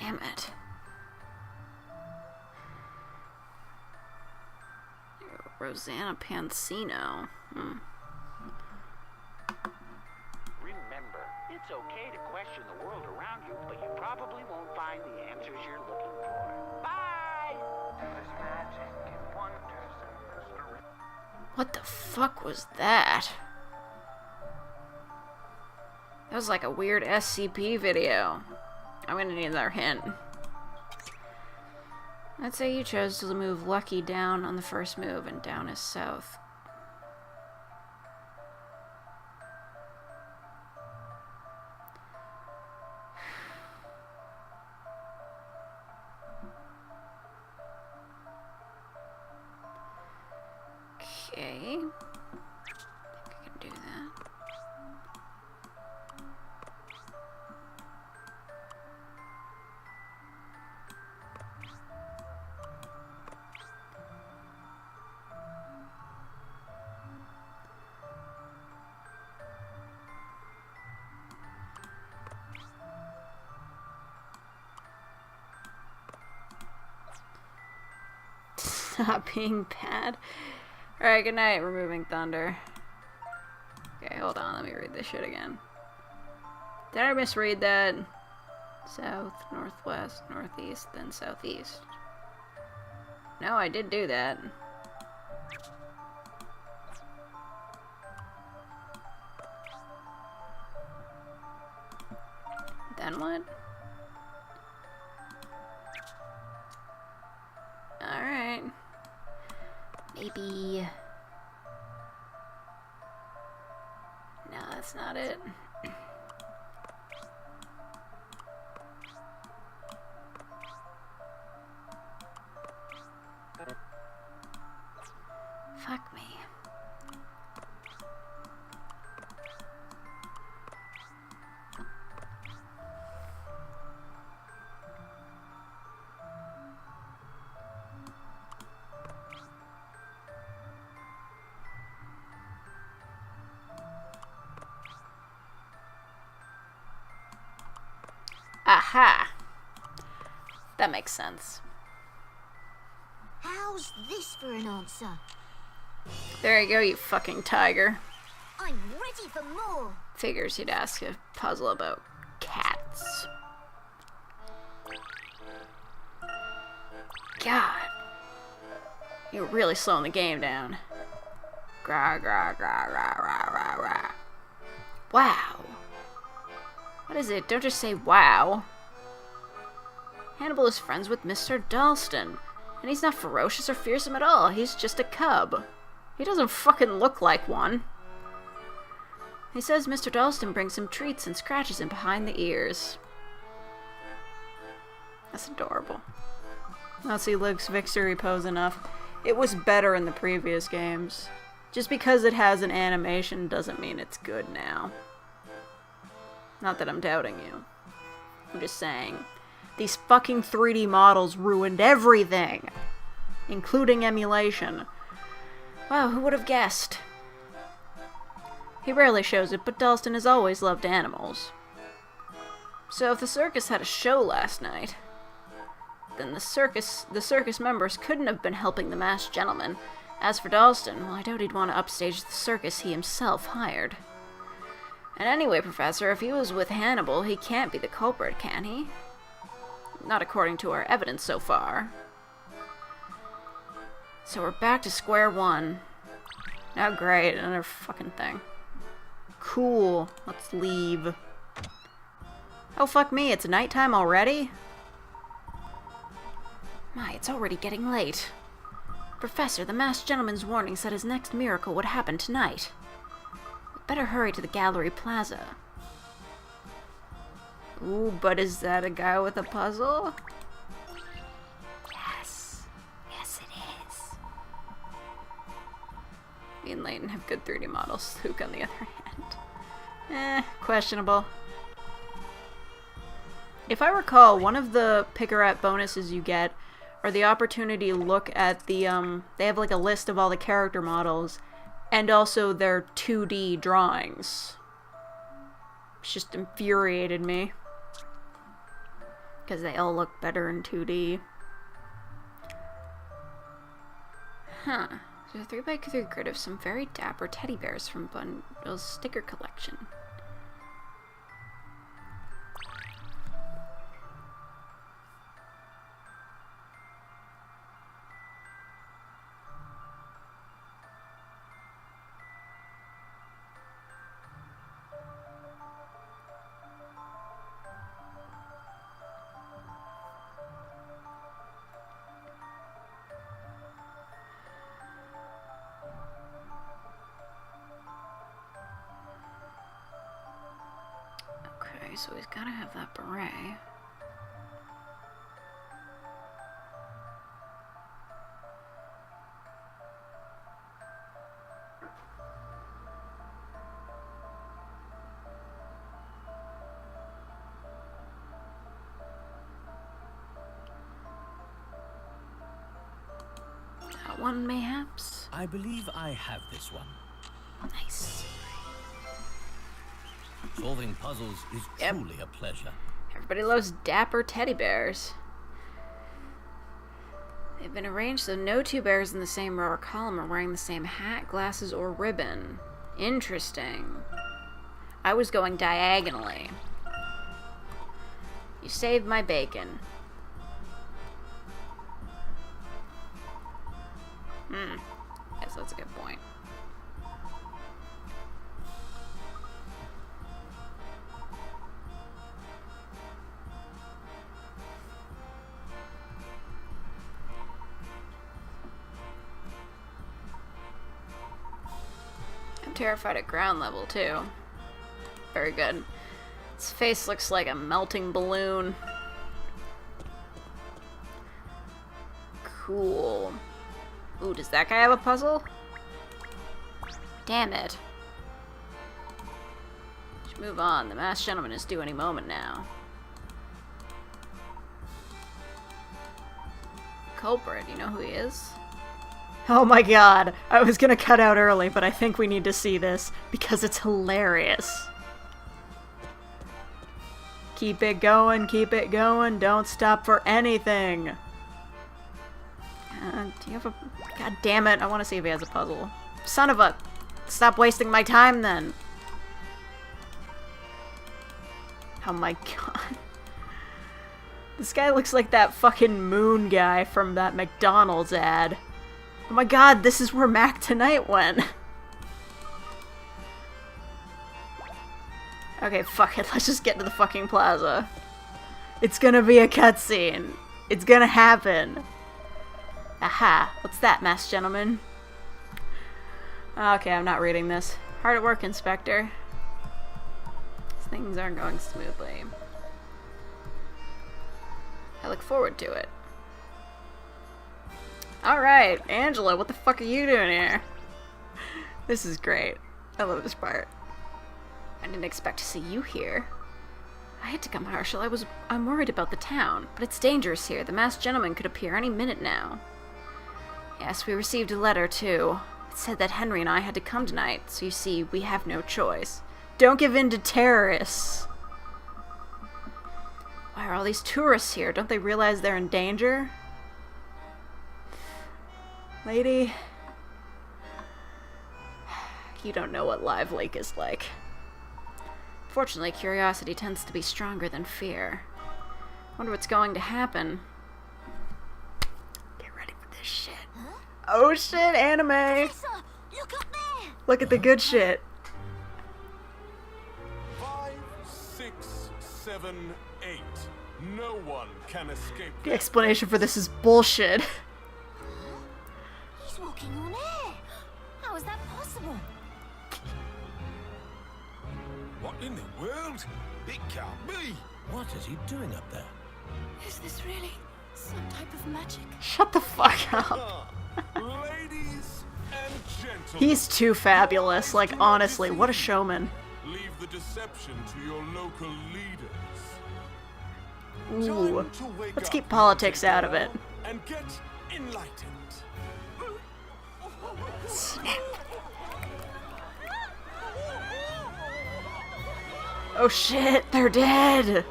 Damn it. Rosanna Pansino. Remember, it's okay to question the world around you, but you probably won't find the answers you're looking for. Bye! What the fuck was that? That was like a weird SCP video. I'm gonna need another hint. Let's say you chose to move Lucky down on the first move, and down is south. Okay. I think I can do that. Stop being bad. Alright, good night, removing thunder. Okay, hold on, let me read this shit again. Did I misread that? South, northwest, northeast, then southeast. No, I did do that. Then what? Alright. Maybe... No, that's not it. Fuck me. Aha! That makes sense. How's this for an answer? There you go, you fucking tiger. I'm ready for more. Figures you'd ask a puzzle about cats. God. You're really slowing the game down. Gra gra gra gra gra gra gra. Wow. What is it? Don't just say wow. Hannibal is friends with Mr. Dalston. And he's not ferocious or fearsome at all. He's just a cub. He doesn't fucking look like one. He says Mr. Dalston brings him treats and scratches him behind the ears. That's adorable. Let's see Luke's victory pose enough. It was better in the previous games. Just because it has an animation doesn't mean it's good now. Not that I'm doubting you. I'm just saying. These fucking 3D models ruined everything! Including emulation. Wow, who would have guessed? He rarely shows it, but Dalston has always loved animals. So if the circus had a show last night, then the circus members couldn't have been helping the masked gentleman. As for Dalston, well, I doubt he'd want to upstage the circus he himself hired. And anyway, Professor, if he was with Hannibal, he can't be the culprit, can he? Not according to our evidence so far. So we're back to square one. Now great, another fucking thing. Cool, let's leave. Oh fuck me, it's nighttime already? My, it's already getting late. Professor, the masked gentleman's warning said his next miracle would happen tonight. We'd better hurry to the Gallery Plaza. Ooh, but is that a guy with a puzzle? Yes. Yes, it is. Me and Layton have good 3D models. Luke, on the other hand. Questionable. If I recall, one of the Picarat bonuses you get are the opportunity to look at the, they have like a list of all the character models and also their 2D drawings. It's just infuriated me. Because they all look better in 2D. Huh. There's a 3x3 grid of some very dapper teddy bears from Bundle's sticker collection. So he's gotta have that beret. That one, mayhaps? I believe I have this one. Nice. Solving puzzles is truly a pleasure. Everybody loves dapper teddy bears. They've been arranged so no two bears in the same row or column are wearing the same hat, glasses, or ribbon. Interesting. I was going diagonally. You saved my bacon. Yes, that's a good point. I'm terrified at ground level, too. Very good. His face looks like a melting balloon. Cool. Ooh, does that guy have a puzzle? Damn it. Should move on. The masked gentleman is due any moment now. Culprit, you know who he is? Oh my god. I was gonna cut out early, but I think we need to see this because it's hilarious. Keep it going, don't stop for anything. Do you have a... God damn it, I want to see if he has a puzzle. Son of a... Stop wasting my time, then. Oh my god. This guy looks like that fucking moon guy from that McDonald's ad. Oh my god, this is where Mac Tonight went. Okay, fuck it, let's just get to the fucking plaza. It's gonna be a cutscene. It's gonna happen. Aha, what's that, masked gentleman? Okay, I'm not reading this. Hard at work, Inspector. Things aren't going smoothly. I look forward to it. Alright, Angela, what the fuck are you doing here? This is great. I love this part. I didn't expect to see you here. I had to come, Marshall. I'm worried about the town, but it's dangerous here. The masked gentleman could appear any minute now. Yes, we received a letter, too. It said that Henry and I had to come tonight, so you see, we have no choice. Don't give in to terrorists! Why are all these tourists here? Don't they realize they're in danger? Lady... You don't know what Live Lake is like. Fortunately, curiosity tends to be stronger than fear. Wonder what's going to happen. Get ready for this shit. Huh? Oh shit, anime! Professor, look up there! Look at the good shit. 5, 6, 7, 8. No one can escape. The explanation for this is bullshit. He's walking on air. How is that possible? What in the world? It can't be. What is he doing up there? Is this really some type of magic? Shut the fuck up. Ladies and gentlemen. He's too fabulous. Like, honestly, what a showman. Leave the deception to your local leaders. Ooh. Time to wake Let's up, keep politics out of it. and get enlightened. Oh shit, they're dead!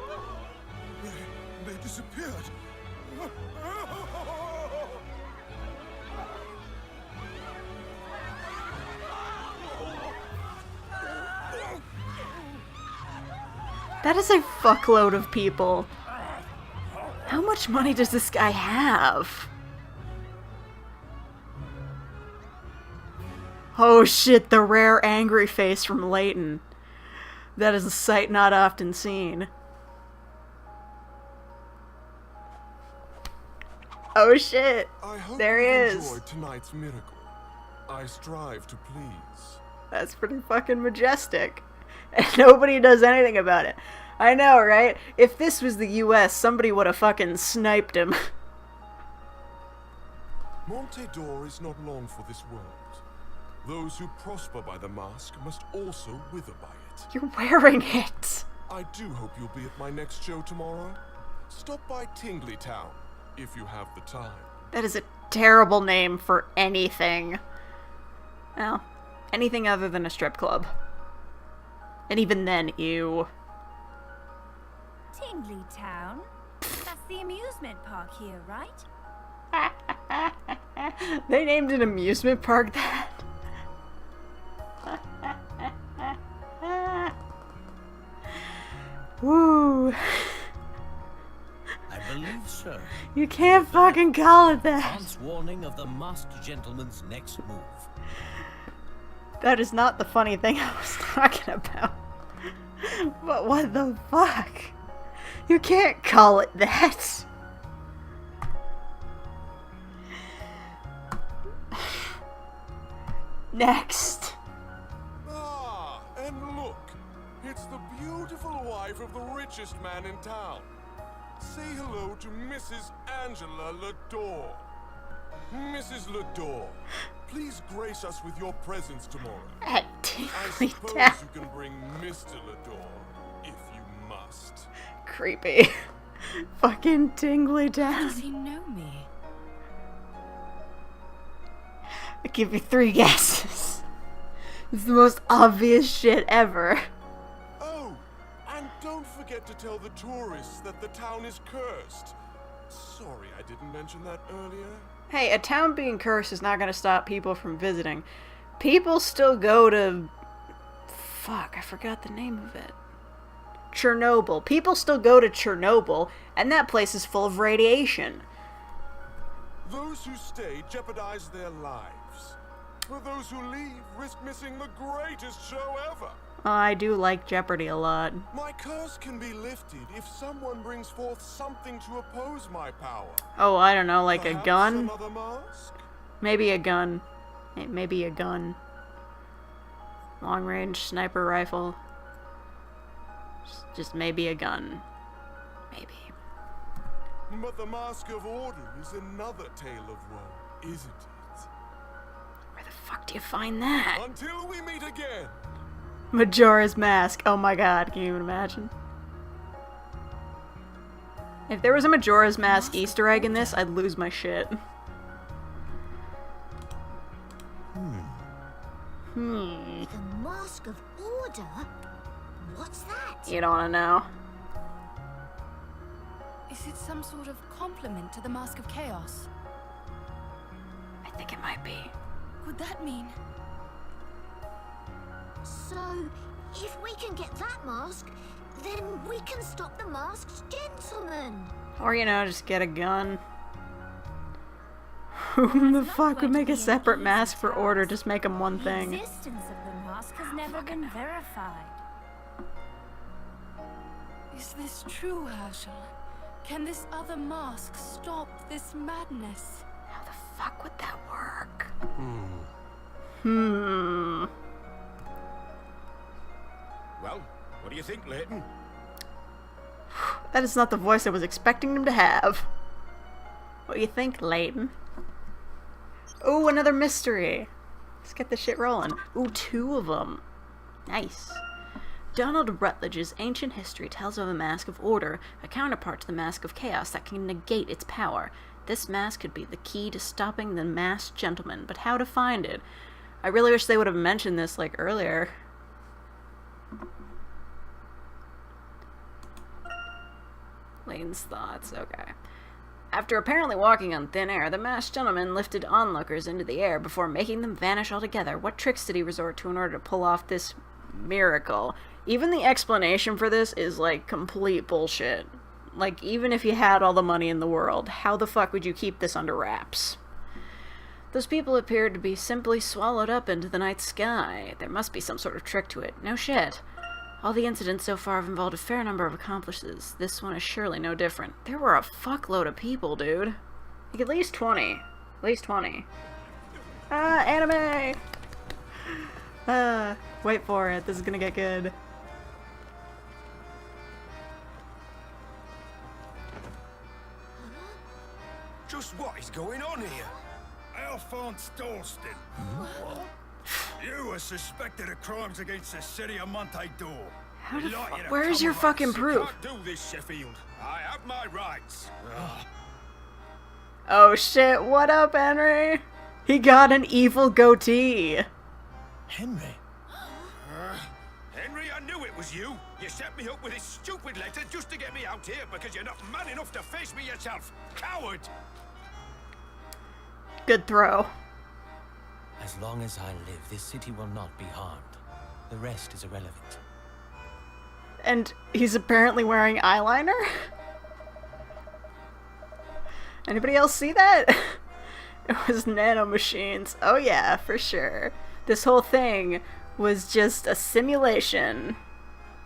They disappeared. That is a fuckload of people. How much money does this guy have? Oh shit, the rare angry face from Layton. That is a sight not often seen. Oh shit, I hope there he you is. enjoyed tonight's miracle. I strive to please. That's pretty fucking majestic. And nobody does anything about it. I know, right? If this was the US, somebody would have fucking sniped him. Montedor is not long for this world. Those who prosper by the mask must also wither by it. You're wearing it. I do hope you'll be at my next show tomorrow. Stop by Tingley Town, if you have the time. That is a terrible name for anything. Well, anything other than a strip club. And even then, ew. Tingley Town? That's the amusement park here, right? They named an amusement park that. Woo. I believe so. You can't fucking call it that. Advance warning of the masked gentleman's next move. That is not the funny thing I was talking about. But what the fuck? You can't call it that. Next. Ah, and look. It's the beautiful wife of the richest man in town. Say hello to Mrs. Angela Lador. Mrs. Lador, please grace us with your presence tomorrow. At I Tingly suppose Town. you can bring Mr. Lador, if you must. Creepy. Fucking Tingly Town. Does he know me? I give you 3 guesses. It's the most obvious shit ever. Oh, and don't forget to tell the tourists that the town is cursed. Sorry I didn't mention that earlier. Hey, a town being cursed is not gonna stop people from visiting. People still go to... Fuck, I forgot the name of it. Chernobyl. People still go to Chernobyl, and that place is full of radiation. Those who stay jeopardize their lives. But those who leave risk missing the greatest show ever. I do like Jeopardy a lot. My curse can be lifted if someone brings forth something to oppose my power. Oh, I don't know, like Perhaps a gun? another mask? Maybe a gun. Maybe a gun. Long range sniper rifle. Just maybe a gun. Maybe. But the Mask of Order is another tale of woe, isn't it? Where the fuck do you find that? Until we meet again. Majora's Mask. Oh my god, can you even imagine? If there was a Majora's Mask Easter egg in this, I'd lose my shit. The Mask of Order? What's that? You don't wanna know. Is it some sort of compliment to the Mask of Chaos? I think it might be. Could that mean? So, if we can get that mask, then we can stop the masked gentleman. Or, you know, just get a gun. Who the fuck would make a separate mask for Order? Just make them one The thing. existence of the mask has never been verified. Is this true, Herschel? Can this other mask stop this madness? How the fuck would that work? Well, what do you think, Layton? That is not the voice I was expecting him to have. What do you think, Layton? Ooh, another mystery. Let's get this shit rolling. Ooh, 2 of them. Nice. Donald Rutledge's ancient history tells of a Mask of Order, a counterpart to the Mask of Chaos that can negate its power. This mask could be the key to stopping the masked gentleman, but how to find it? I really wish they would have mentioned this, like, earlier. Layton's thoughts, okay. After apparently walking on thin air, the masked gentleman lifted onlookers into the air before making them vanish altogether. What tricks did he resort to in order to pull off this miracle? Even the explanation for this is, like, complete bullshit. Like, even if you had all the money in the world, how the fuck would you keep this under wraps? Those people appeared to be simply swallowed up into the night sky. There must be some sort of trick to it. No shit. All the incidents so far have involved a fair number of accomplices. This one is surely no different. There were a fuckload of people, dude. Like, at least 20. At least 20. Ah, anime! Wait for it. This is gonna get good. Just what is going on here? Alphonse Dalston. You are suspected of crimes against the city of Montedor. How the We'd like you to where's come your with fucking us. proof? Can't do this, Sheffield. I have my rights. Oh shit, what up, Henry? He got an evil goatee. Henry? Henry, I knew it was you. You set me up with this stupid letter just to get me out here because you're not man enough to face me yourself. Coward! Good throw. As long as I live, this city will not be harmed. The rest is irrelevant. And he's apparently wearing eyeliner? Anybody else see that? It was nanomachines. Oh yeah, for sure. This whole thing was just a simulation.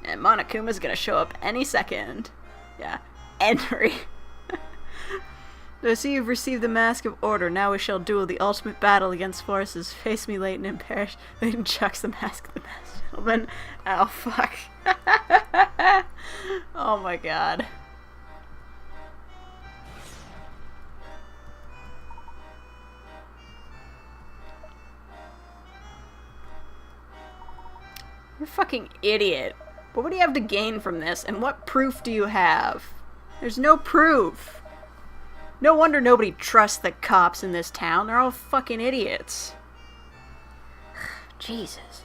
And Monokuma's gonna show up any second. Yeah. Henry. I see you've received the Mask of Order. Now we shall duel the ultimate battle against forces. Face me, Layton, and perish. Layton chucks the mask of the masked gentleman. Oh, fuck. Oh my god. You're a fucking idiot. But what do you have to gain from this? And what proof do you have? There's no proof. No wonder nobody trusts the cops in this town. They're all fucking idiots. Jesus.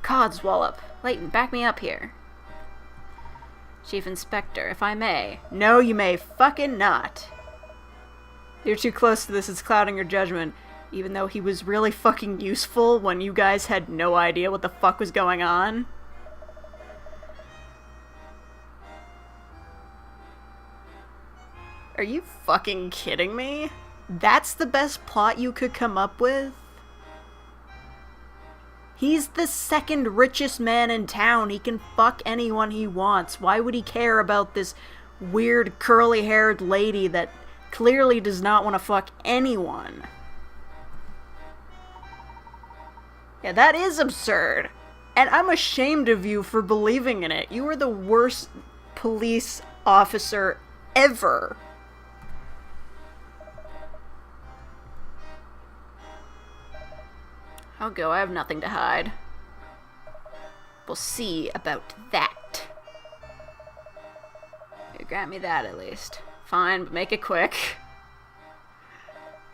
Codswallop. Layton, back me up here. Chief Inspector, if I may. No, you may fucking not. You're too close to this. It's clouding your judgment. Even though he was really fucking useful when you guys had no idea what the fuck was going on. Are you fucking kidding me? That's the best plot you could come up with? He's the second richest man in town. He can fuck anyone he wants. Why would he care about this weird curly-haired lady that clearly does not want to fuck anyone? Yeah, that is absurd. And I'm ashamed of you for believing in it. You are the worst police officer ever. I'll go, I have nothing to hide. We'll see about that. You grant me that at least. Fine, but make it quick.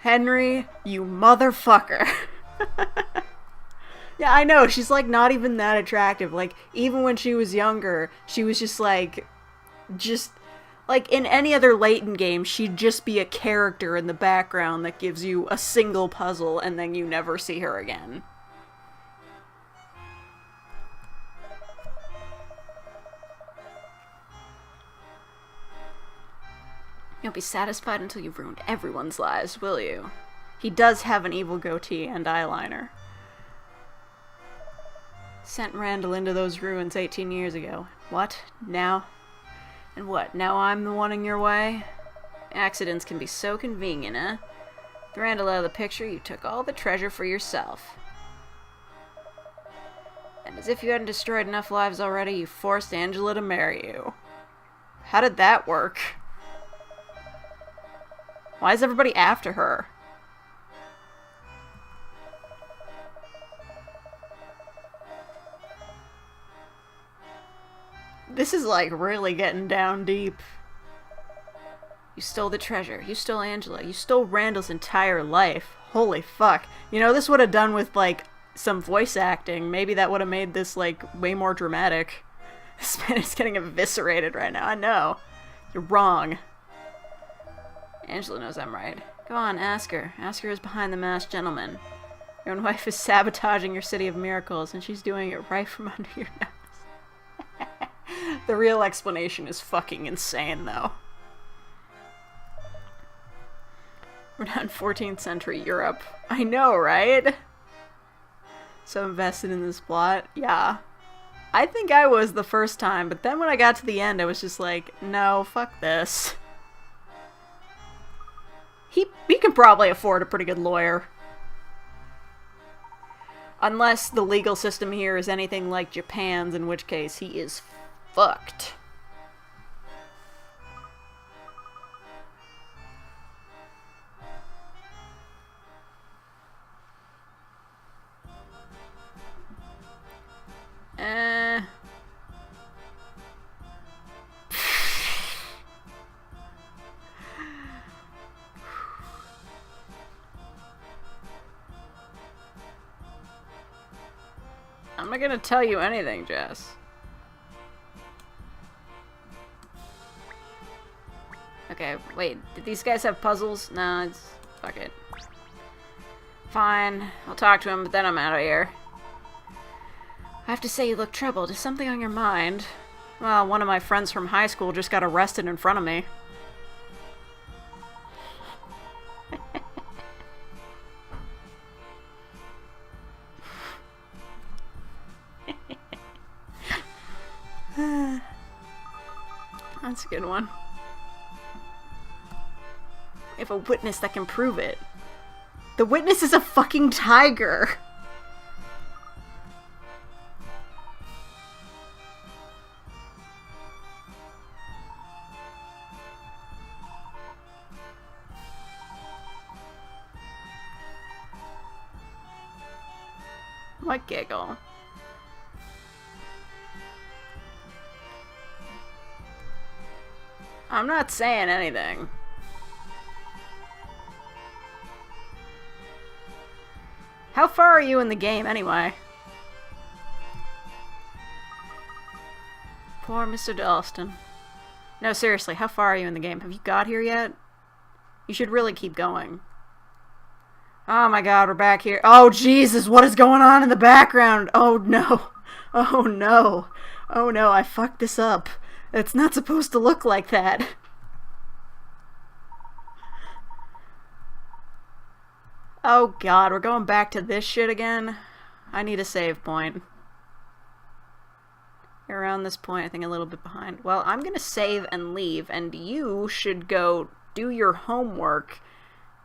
Henry, you motherfucker. Yeah, I know, she's like not even that attractive. Like, even when she was younger, she was just like in any other Layton game, she'd just be a character in the background that gives you a single puzzle and then you never see her again. You won't be satisfied until you've ruined everyone's lives, will you? He does have an evil goatee and eyeliner. Sent Randall into those ruins 18 years ago. What? Now? And what, now I'm the one in your way? Accidents can be so convenient, eh? With Randall out of the picture, you took all the treasure for yourself. And as if you hadn't destroyed enough lives already, you forced Angela to marry you. How did that work? Why is everybody after her? This is like really getting down deep. You stole the treasure. You stole Angela. You stole Randall's entire life. Holy fuck. You know, this would have done with like some voice acting. Maybe that would have made this like way more dramatic. This man is getting eviscerated right now. I know. You're wrong. Angela knows I'm right. Go on, ask her. Ask her who's behind the masked gentleman. Your own wife is sabotaging your city of miracles, and she's doing it right from under your nose. The real explanation is fucking insane, though. We're not in 14th century Europe. I know, right? So invested in this plot? Yeah. I think I was the first time, but then when I got to the end, I was just like, no, fuck this. He can probably afford a pretty good lawyer. Unless the legal system here is anything like Japan's, in which case he is fucked. I'm not gonna tell you anything, Jess. Okay, wait, did these guys have puzzles? No, it's... fuck it. Fine. I'll talk to him, but then I'm out of here. I have to say you look troubled. Is something on your mind? Well, one of my friends from high school just got arrested in front of me. That's a good one. We have a witness that can prove it. The witness is a fucking tiger! What giggle? I'm not saying anything. How far are you in the game, anyway? Poor Mr. Dalston. No, seriously, how far are you in the game? Have you got here yet? You should really keep going. Oh my god, we're back here. Oh, Jesus, what is going on in the background? Oh, no. Oh, no. Oh, no, I fucked this up. It's not supposed to look like that. Oh god, we're going back to this shit again? I need a save point. You're around this point, I think a little bit behind. Well, I'm gonna save and leave, and you should go do your homework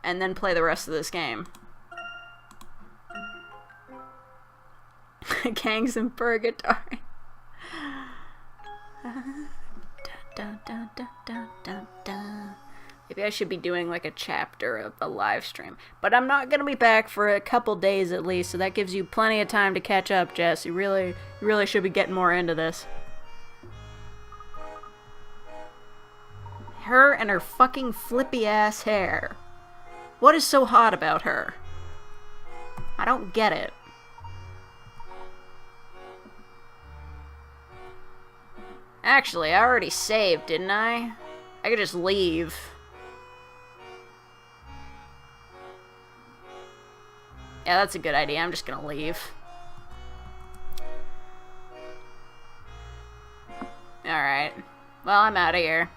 and then play the rest of this game. Gangs in Purgatory. Maybe I should be doing like a chapter of a live stream. But I'm not going to be back for a couple days at least, so that gives you plenty of time to catch up, Jess. You really should be getting more into this. Her and her fucking flippy ass hair. What is so hot about her? I don't get it. Actually, I already saved, didn't I? I could just leave. Yeah, that's a good idea. I'm just gonna leave. Alright. Well, I'm out of here.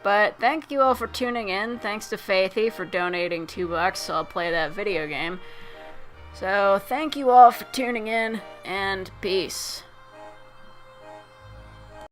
But thank you all for tuning in. Thanks to Faithy for donating $2 so I'll play that video game. So, thank you all for tuning in, and peace.